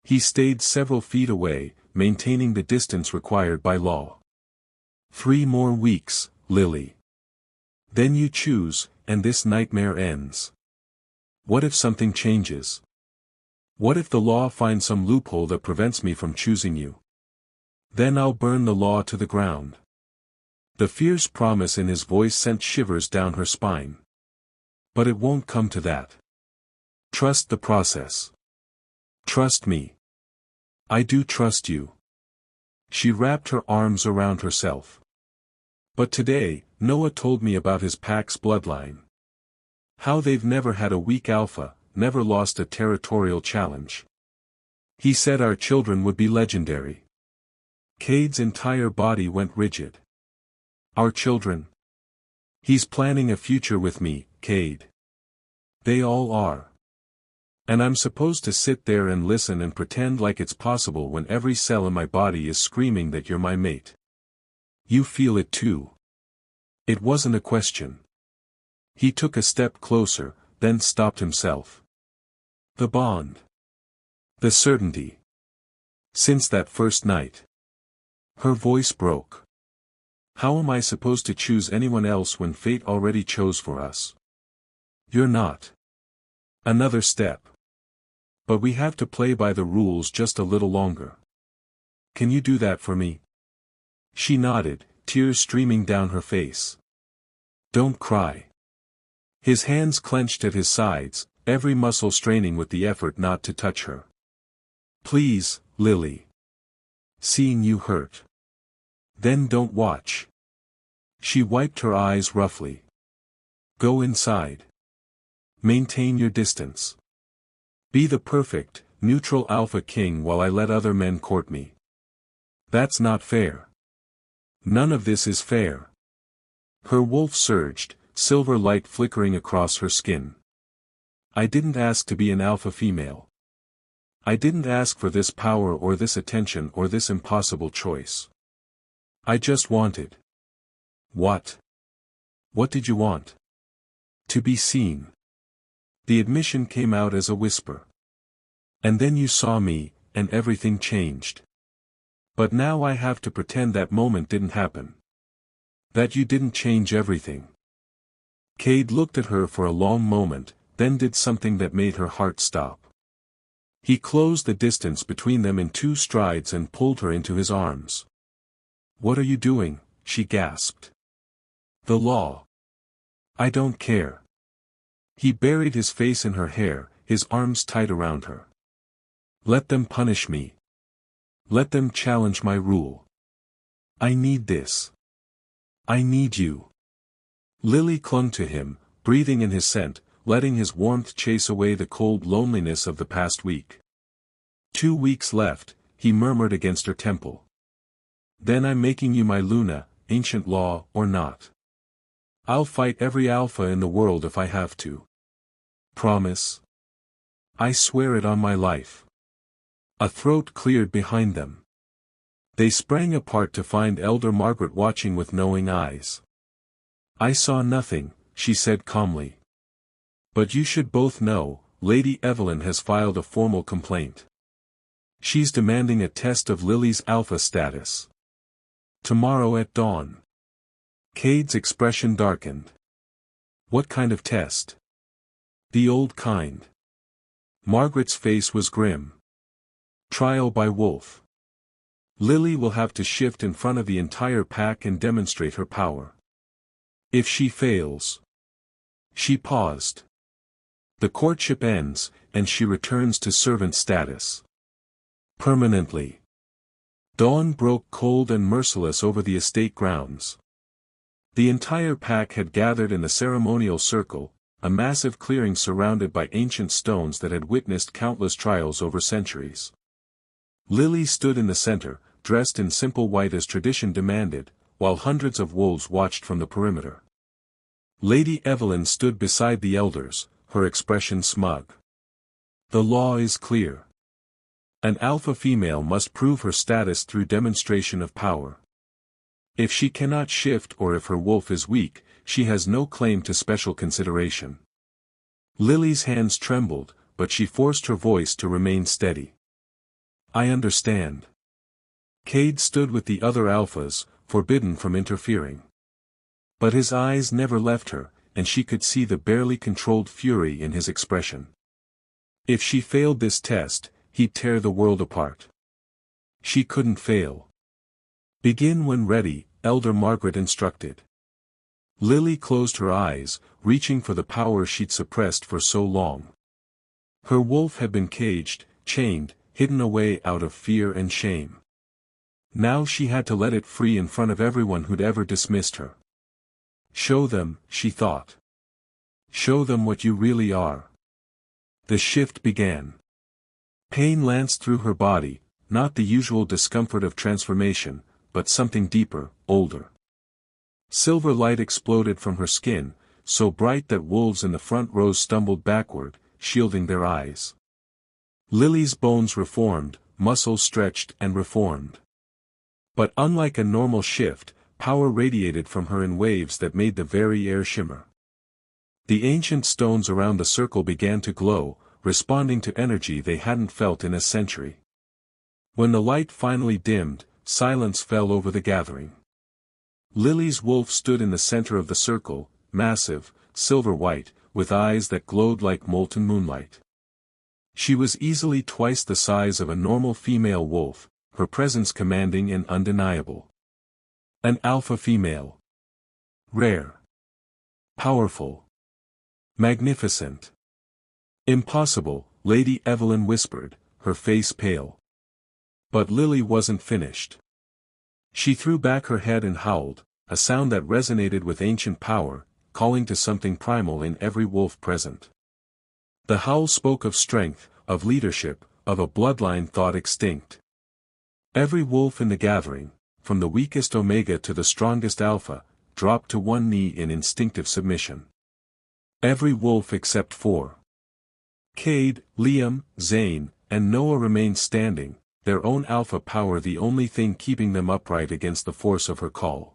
He stayed several feet away, maintaining the distance required by law. 3 more weeks, Lily. Then you choose, and this nightmare ends. What if something changes? What if the law finds some loophole that prevents me from choosing you? Then I'll burn the law to the ground. The fierce promise in his voice sent shivers down her spine. But it won't come to that. Trust the process. Trust me. I do trust you. She wrapped her arms around herself. But today, Noah told me about his pack's bloodline. How they've never had a weak alpha, never lost a territorial challenge. He said our children would be legendary. Cade's entire body went rigid. Our children. He's planning a future with me, Cade. They all are. And I'm supposed to sit there and listen and pretend like it's possible when every cell in my body is screaming that you're my mate. You feel it too. It wasn't a question. He took a step closer, then stopped himself. The bond. The certainty. Since that first night. Her voice broke. How am I supposed to choose anyone else when fate already chose for us? You're not. Another step. But we have to play by the rules just a little longer. Can you do that for me? She nodded, tears streaming down her face. Don't cry. His hands clenched at his sides, every muscle straining with the effort not to touch her. Please, Lily. Seeing you hurt. Then don't watch. She wiped her eyes roughly. Go inside. Maintain your distance. Be the perfect, neutral Alpha King while I let other men court me. That's not fair. None of this is fair. Her wolf surged, silver light flickering across her skin. I didn't ask to be an alpha female. I didn't ask for this power or this attention or this impossible choice. I just wanted. What? What did you want? To be seen. The admission came out as a whisper. And then you saw me, and everything changed. But now I have to pretend that moment didn't happen. That you didn't change everything. Cade looked at her for a long moment, then did something that made her heart stop. He closed the distance between them in 2 strides and pulled her into his arms. What are you doing? She gasped. The law. I don't care. He buried his face in her hair, his arms tight around her. Let them punish me. Let them challenge my rule. I need this. I need you. Lily clung to him, breathing in his scent, letting his warmth chase away the cold loneliness of the past week. 2 weeks left, he murmured against her temple. Then I'm making you my Luna, ancient law or not. I'll fight every alpha in the world if I have to. Promise? I swear it on my life. A throat cleared behind them. They sprang apart to find Elder Margaret watching with knowing eyes. I saw nothing, she said calmly. But you should both know, Lady Evelyn has filed a formal complaint. She's demanding a test of Lily's alpha status. Tomorrow at dawn. Cade's expression darkened. What kind of test? The old kind. Margaret's face was grim. Trial by wolf. Lily will have to shift in front of the entire pack and demonstrate her power. If she fails. She paused. The courtship ends, and she returns to servant status. Permanently. Dawn broke cold and merciless over the estate grounds. The entire pack had gathered in the ceremonial circle, a massive clearing surrounded by ancient stones that had witnessed countless trials over centuries. Lily stood in the center, dressed in simple white as tradition demanded, while hundreds of wolves watched from the perimeter. Lady Evelyn stood beside the elders, her expression smug. The law is clear. An alpha female must prove her status through demonstration of power. If she cannot shift or if her wolf is weak, she has no claim to special consideration. Lily's hands trembled, but she forced her voice to remain steady. I understand. Cade stood with the other alphas, forbidden from interfering. But his eyes never left her, and she could see the barely controlled fury in his expression. If she failed this test, he'd tear the world apart. She couldn't fail. Begin when ready, Elder Margaret instructed. Lily closed her eyes, reaching for the power she'd suppressed for so long. Her wolf had been caged, chained, hidden away out of fear and shame. Now she had to let it free in front of everyone who'd ever dismissed her. Show them, she thought. Show them what you really are. The shift began. Pain lanced through her body, not the usual discomfort of transformation, but something deeper, older. Silver light exploded from her skin, so bright that wolves in the front rows stumbled backward, shielding their eyes. Lily's bones reformed, muscles stretched and reformed. But unlike a normal shift, power radiated from her in waves that made the very air shimmer. The ancient stones around the circle began to glow, responding to energy they hadn't felt in a century. When the light finally dimmed, silence fell over the gathering. Lily's wolf stood in the center of the circle, massive, silver-white, with eyes that glowed like molten moonlight. She was easily twice the size of a normal female wolf, her presence commanding and undeniable. An alpha female. Rare. Powerful. Magnificent. Impossible, Lady Evelyn whispered, her face pale. But Lily wasn't finished. She threw back her head and howled, a sound that resonated with ancient power, calling to something primal in every wolf present. The howl spoke of strength, of leadership, of a bloodline thought extinct. Every wolf in the gathering, from the weakest Omega to the strongest Alpha, dropped to one knee in instinctive submission. Every wolf except 4. Cade, Liam, Zane, and Noah remained standing, their own alpha power the only thing keeping them upright against the force of her call.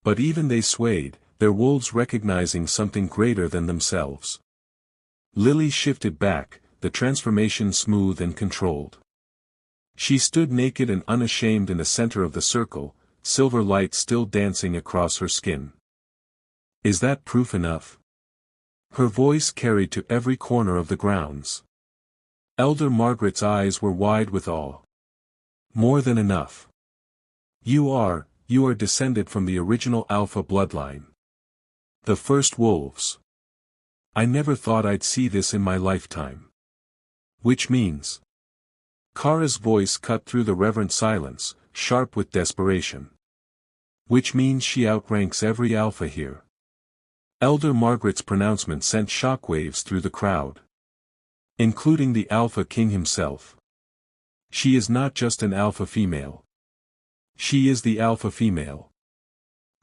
But even they swayed, their wolves recognizing something greater than themselves. Lily shifted back, the transformation smooth and controlled. She stood naked and unashamed in the center of the circle, silver light still dancing across her skin. Is that proof enough? Her voice carried to every corner of the grounds. Elder Margaret's eyes were wide with awe. More than enough. You are descended from the original Alpha bloodline. The first wolves. I never thought I'd see this in my lifetime. Which means? Kara's voice cut through the reverent silence, sharp with desperation. Which means she outranks every Alpha here. Elder Margaret's pronouncement sent shockwaves through the crowd. Including the Alpha King himself. She is not just an Alpha female. She is the Alpha female.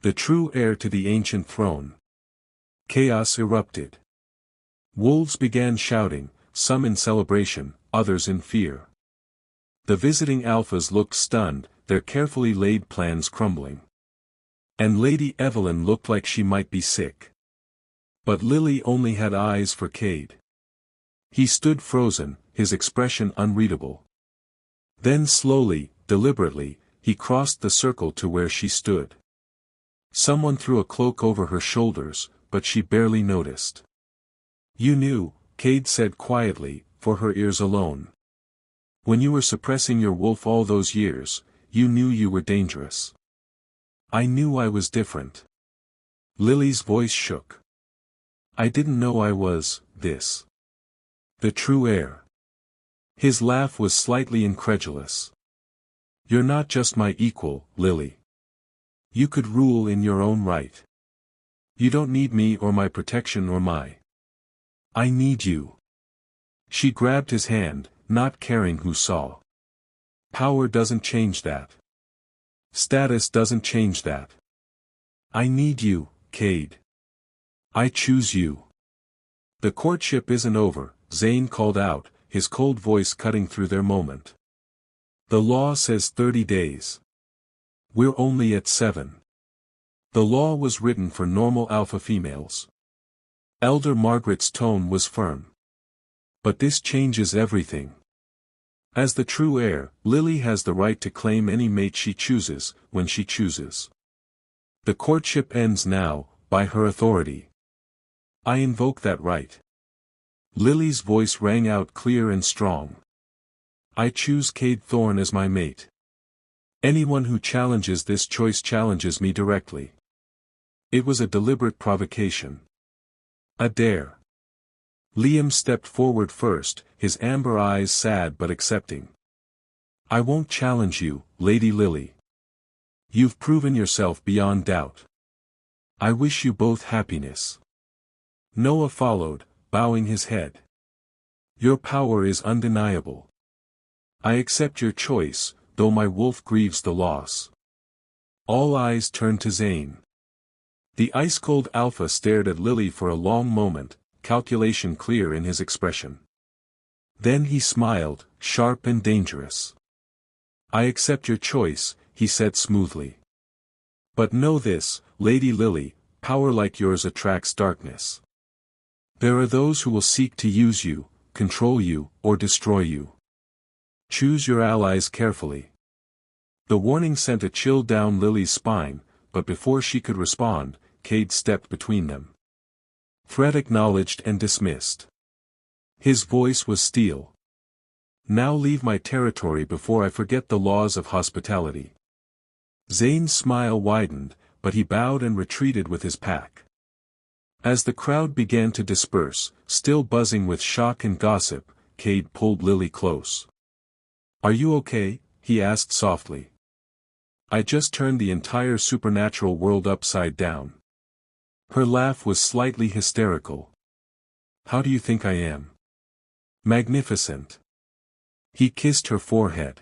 The true heir to the ancient throne. Chaos erupted. Wolves began shouting, some in celebration, others in fear. The visiting Alphas looked stunned, their carefully laid plans crumbling. And Lady Evelyn looked like she might be sick. But Lily only had eyes for Cade. He stood frozen, his expression unreadable. Then slowly, deliberately, he crossed the circle to where she stood. Someone threw a cloak over her shoulders, but she barely noticed. You knew, Cade said quietly, for her ears alone. When you were suppressing your wolf all those years, you knew you were dangerous. I knew I was different. Lily's voice shook. I didn't know I was, this. The true heir. His laugh was slightly incredulous. You're not just my equal, Lily. You could rule in your own right. You don't need me or my protection or my. I need you. She grabbed his hand, not caring who saw. Power doesn't change that. Status doesn't change that. I need you, Cade. I choose you. The courtship isn't over, Zane called out, his cold voice cutting through their moment. The law says 30 days. We're only at 7. The law was written for normal Alpha females. Elder Margaret's tone was firm. But this changes everything. As the true heir, Lily has the right to claim any mate she chooses, when she chooses. The courtship ends now, by her authority. I invoke that right. Lily's voice rang out clear and strong. I choose Cade Thorne as my mate. Anyone who challenges this choice challenges me directly. It was a deliberate provocation. A dare. Liam stepped forward first, his amber eyes sad but accepting. I won't challenge you, Lady Lily. You've proven yourself beyond doubt. I wish you both happiness. Noah followed, bowing his head. Your power is undeniable. I accept your choice, though my wolf grieves the loss. All eyes turned to Zane. The ice-cold Alpha stared at Lily for a long moment, calculation clear in his expression. Then he smiled, sharp and dangerous. I accept your choice, he said smoothly. But know this, Lady Lily, power like yours attracts darkness. There are those who will seek to use you, control you, or destroy you. Choose your allies carefully. The warning sent a chill down Lily's spine, but before she could respond, Cade stepped between them. Threat acknowledged and dismissed. His voice was steel. Now leave my territory before I forget the laws of hospitality. Zane's smile widened, but he bowed and retreated with his pack. As the crowd began to disperse, still buzzing with shock and gossip, Cade pulled Lily close. Are you okay? He asked softly. I just turned the entire supernatural world upside down. Her laugh was slightly hysterical. How do you think I am? Magnificent. He kissed her forehead.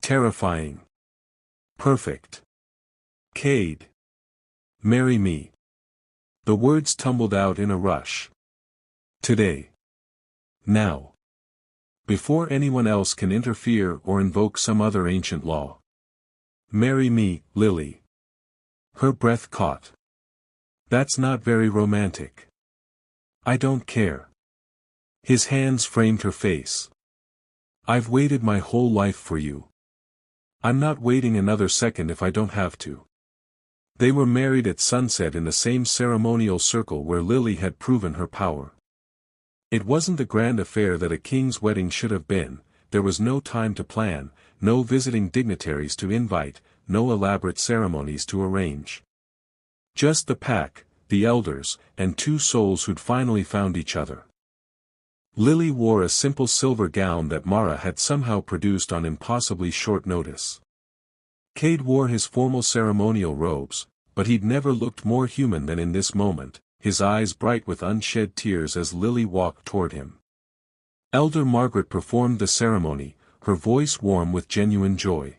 Terrifying. Perfect. Cade. Marry me. The words tumbled out in a rush. Today. Now. Before anyone else can interfere or invoke some other ancient law. Marry me, Lily. Her breath caught. That's not very romantic. I don't care. His hands framed her face. I've waited my whole life for you. I'm not waiting another second if I don't have to. They were married at sunset in the same ceremonial circle where Lily had proven her power. It wasn't the grand affair that a king's wedding should have been. There was no time to plan, no visiting dignitaries to invite, no elaborate ceremonies to arrange. Just the pack, the elders, and two souls who'd finally found each other. Lily wore a simple silver gown that Mara had somehow produced on impossibly short notice. Cade wore his formal ceremonial robes, but he'd never looked more human than in this moment, his eyes bright with unshed tears as Lily walked toward him. Elder Margaret performed the ceremony, her voice warm with genuine joy.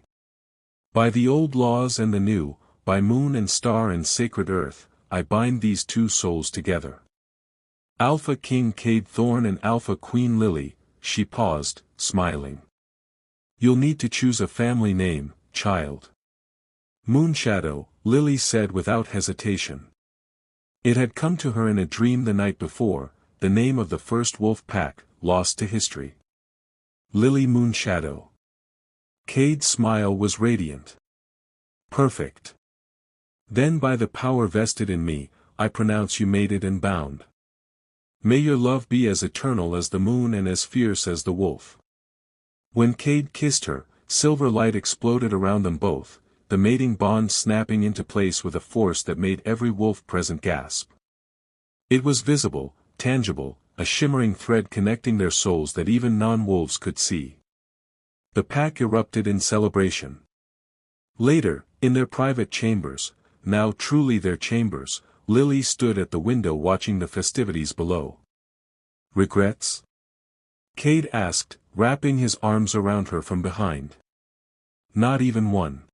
By the old laws and the new, by moon and star and sacred earth, I bind these two souls together. Alpha King Cade Thorn and Alpha Queen Lily, she paused, smiling. You'll need to choose a family name, child. Moonshadow, Lily said without hesitation. It had come to her in a dream the night before, the name of the first wolf pack, lost to history. Lily Moonshadow. Cade's smile was radiant. Perfect. Then by the power vested in me, I pronounce you mated and bound. May your love be as eternal as the moon and as fierce as the wolf. When Cade kissed her, silver light exploded around them both, the mating bond snapping into place with a force that made every wolf present gasp. It was visible, tangible, a shimmering thread connecting their souls that even non-wolves could see. The pack erupted in celebration. Later, in their private chambers, now truly their chambers, Lily stood at the window watching the festivities below. Regrets? Cade asked, wrapping his arms around her from behind. Not even one.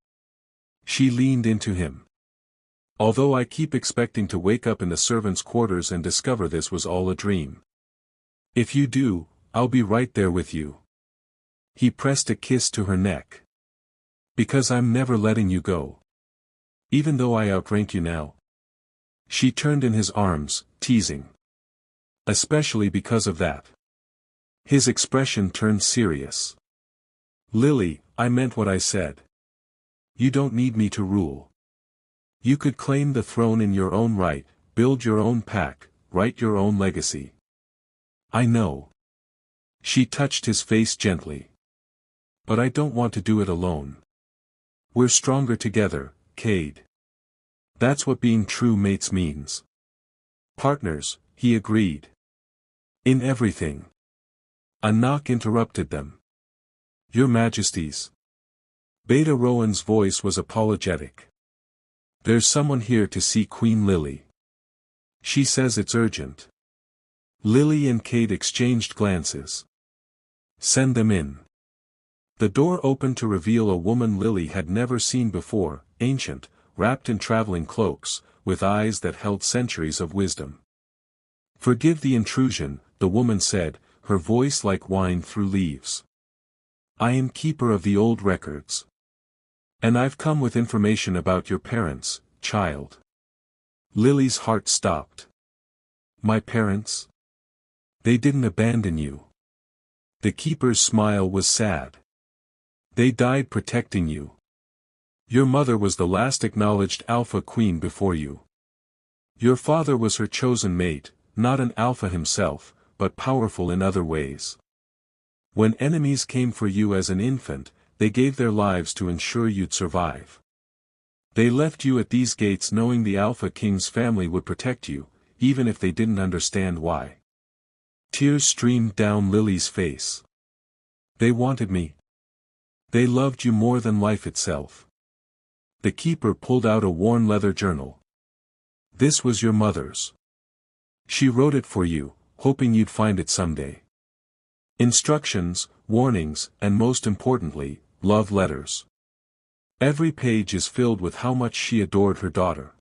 She leaned into him. Although I keep expecting to wake up in the servants' quarters and discover this was all a dream. If you do, I'll be right there with you. He pressed a kiss to her neck. Because I'm never letting you go. Even though I outrank you now. She turned in his arms, teasing. Especially because of that. His expression turned serious. Lily, I meant what I said. You don't need me to rule. You could claim the throne in your own right, build your own pack, write your own legacy. I know. She touched his face gently. But I don't want to do it alone. We're stronger together, Cade. That's what being true mates means. Partners, he agreed. In everything. A knock interrupted them. Your Majesties. Beta Rowan's voice was apologetic. There's someone here to see Queen Lily. She says it's urgent. Lily and Cade exchanged glances. Send them in. The door opened to reveal a woman Lily had never seen before, ancient, wrapped in traveling cloaks, with eyes that held centuries of wisdom. Forgive the intrusion, the woman said, her voice like wine through leaves. I am keeper of the old records. And I've come with information about your parents, child. Lily's heart stopped. My parents? They didn't abandon you. The keeper's smile was sad. They died protecting you. Your mother was the last acknowledged alpha queen before you. Your father was her chosen mate, not an alpha himself, but powerful in other ways. When enemies came for you as an infant, they gave their lives to ensure you'd survive. They left you at these gates knowing the Alpha King's family would protect you, even if they didn't understand why. Tears streamed down Lily's face. They wanted me. They loved you more than life itself. The keeper pulled out a worn leather journal. This was your mother's. She wrote it for you, hoping you'd find it someday. Instructions, warnings, and most importantly, love letters. Every page is filled with how much she adored her daughter.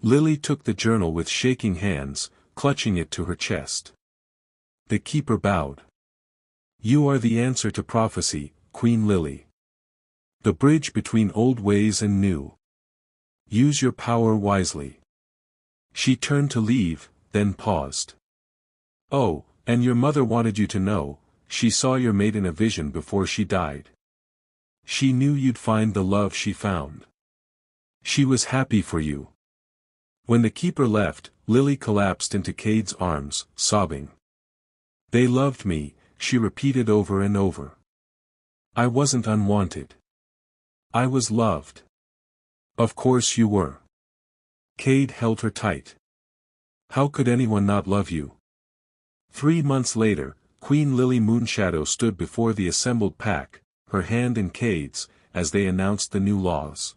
Lily took the journal with shaking hands, clutching it to her chest. The keeper bowed. You are the answer to prophecy, Queen Lily. The bridge between old ways and new. Use your power wisely. She turned to leave, then paused. Oh, and your mother wanted you to know, she saw your maid in a vision before she died. She knew you'd find the love she found. She was happy for you. When the keeper left, Lily collapsed into Cade's arms, sobbing. They loved me, she repeated over and over. I wasn't unwanted. I was loved. Of course you were. Cade held her tight. How could anyone not love you? 3 months later, Queen Lily Moonshadow stood before the assembled pack, her hand in Cade's, as they announced the new laws.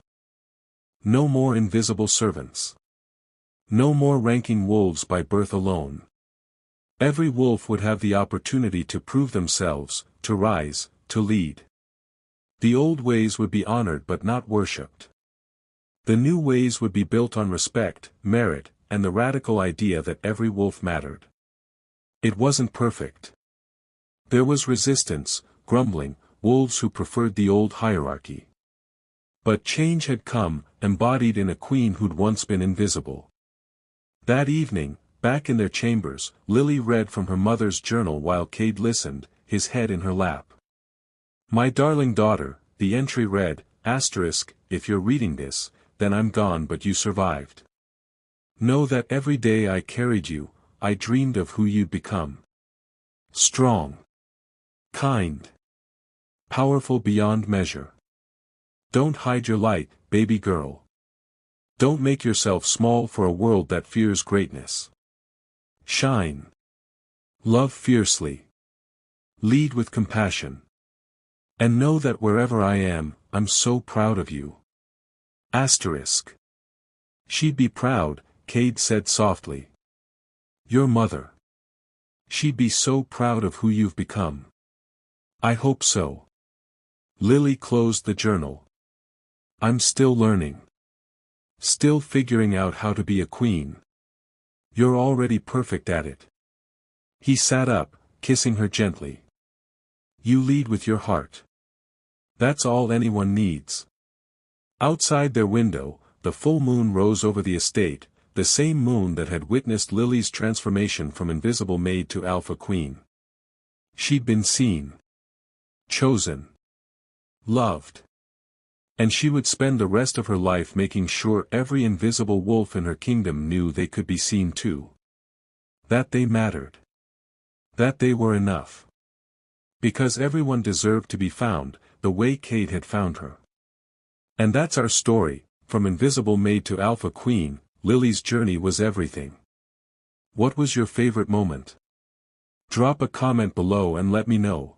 No more invisible servants. No more ranking wolves by birth alone. Every wolf would have the opportunity to prove themselves, to rise, to lead. The old ways would be honored but not worshipped. The new ways would be built on respect, merit, and the radical idea that every wolf mattered. It wasn't perfect. There was resistance, grumbling, wolves who preferred the old hierarchy. But change had come, embodied in a queen who'd once been invisible. That evening, back in their chambers, Lily read from her mother's journal while Cade listened, his head in her lap. My darling daughter, the entry read, asterisk, if you're reading this, then I'm gone but you survived. Know that every day I carried you, I dreamed of who you'd become. Strong. Kind. Powerful beyond measure. Don't hide your light, baby girl. Don't make yourself small for a world that fears greatness. Shine. Love fiercely. Lead with compassion. And know that wherever I am, I'm so proud of you. Asterisk. She'd be proud, Cade said softly. Your mother. She'd be so proud of who you've become. I hope so. Lily closed the journal. I'm still learning. Still figuring out how to be a queen. You're already perfect at it. He sat up, kissing her gently. You lead with your heart. That's all anyone needs. Outside their window, the full moon rose over the estate, the same moon that had witnessed Lily's transformation from invisible maid to alpha queen. She'd been seen. Chosen. Loved. And she would spend the rest of her life making sure every invisible wolf in her kingdom knew they could be seen too. That they mattered. That they were enough. Because everyone deserved to be found, the way Cade had found her. And that's our story, from invisible maid to alpha queen, Lily's journey was everything. What was your favorite moment? Drop a comment below and let me know.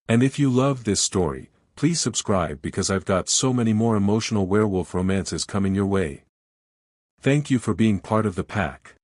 And if you love this story, please subscribe because I've got so many more emotional werewolf romances coming your way. Thank you for being part of the pack.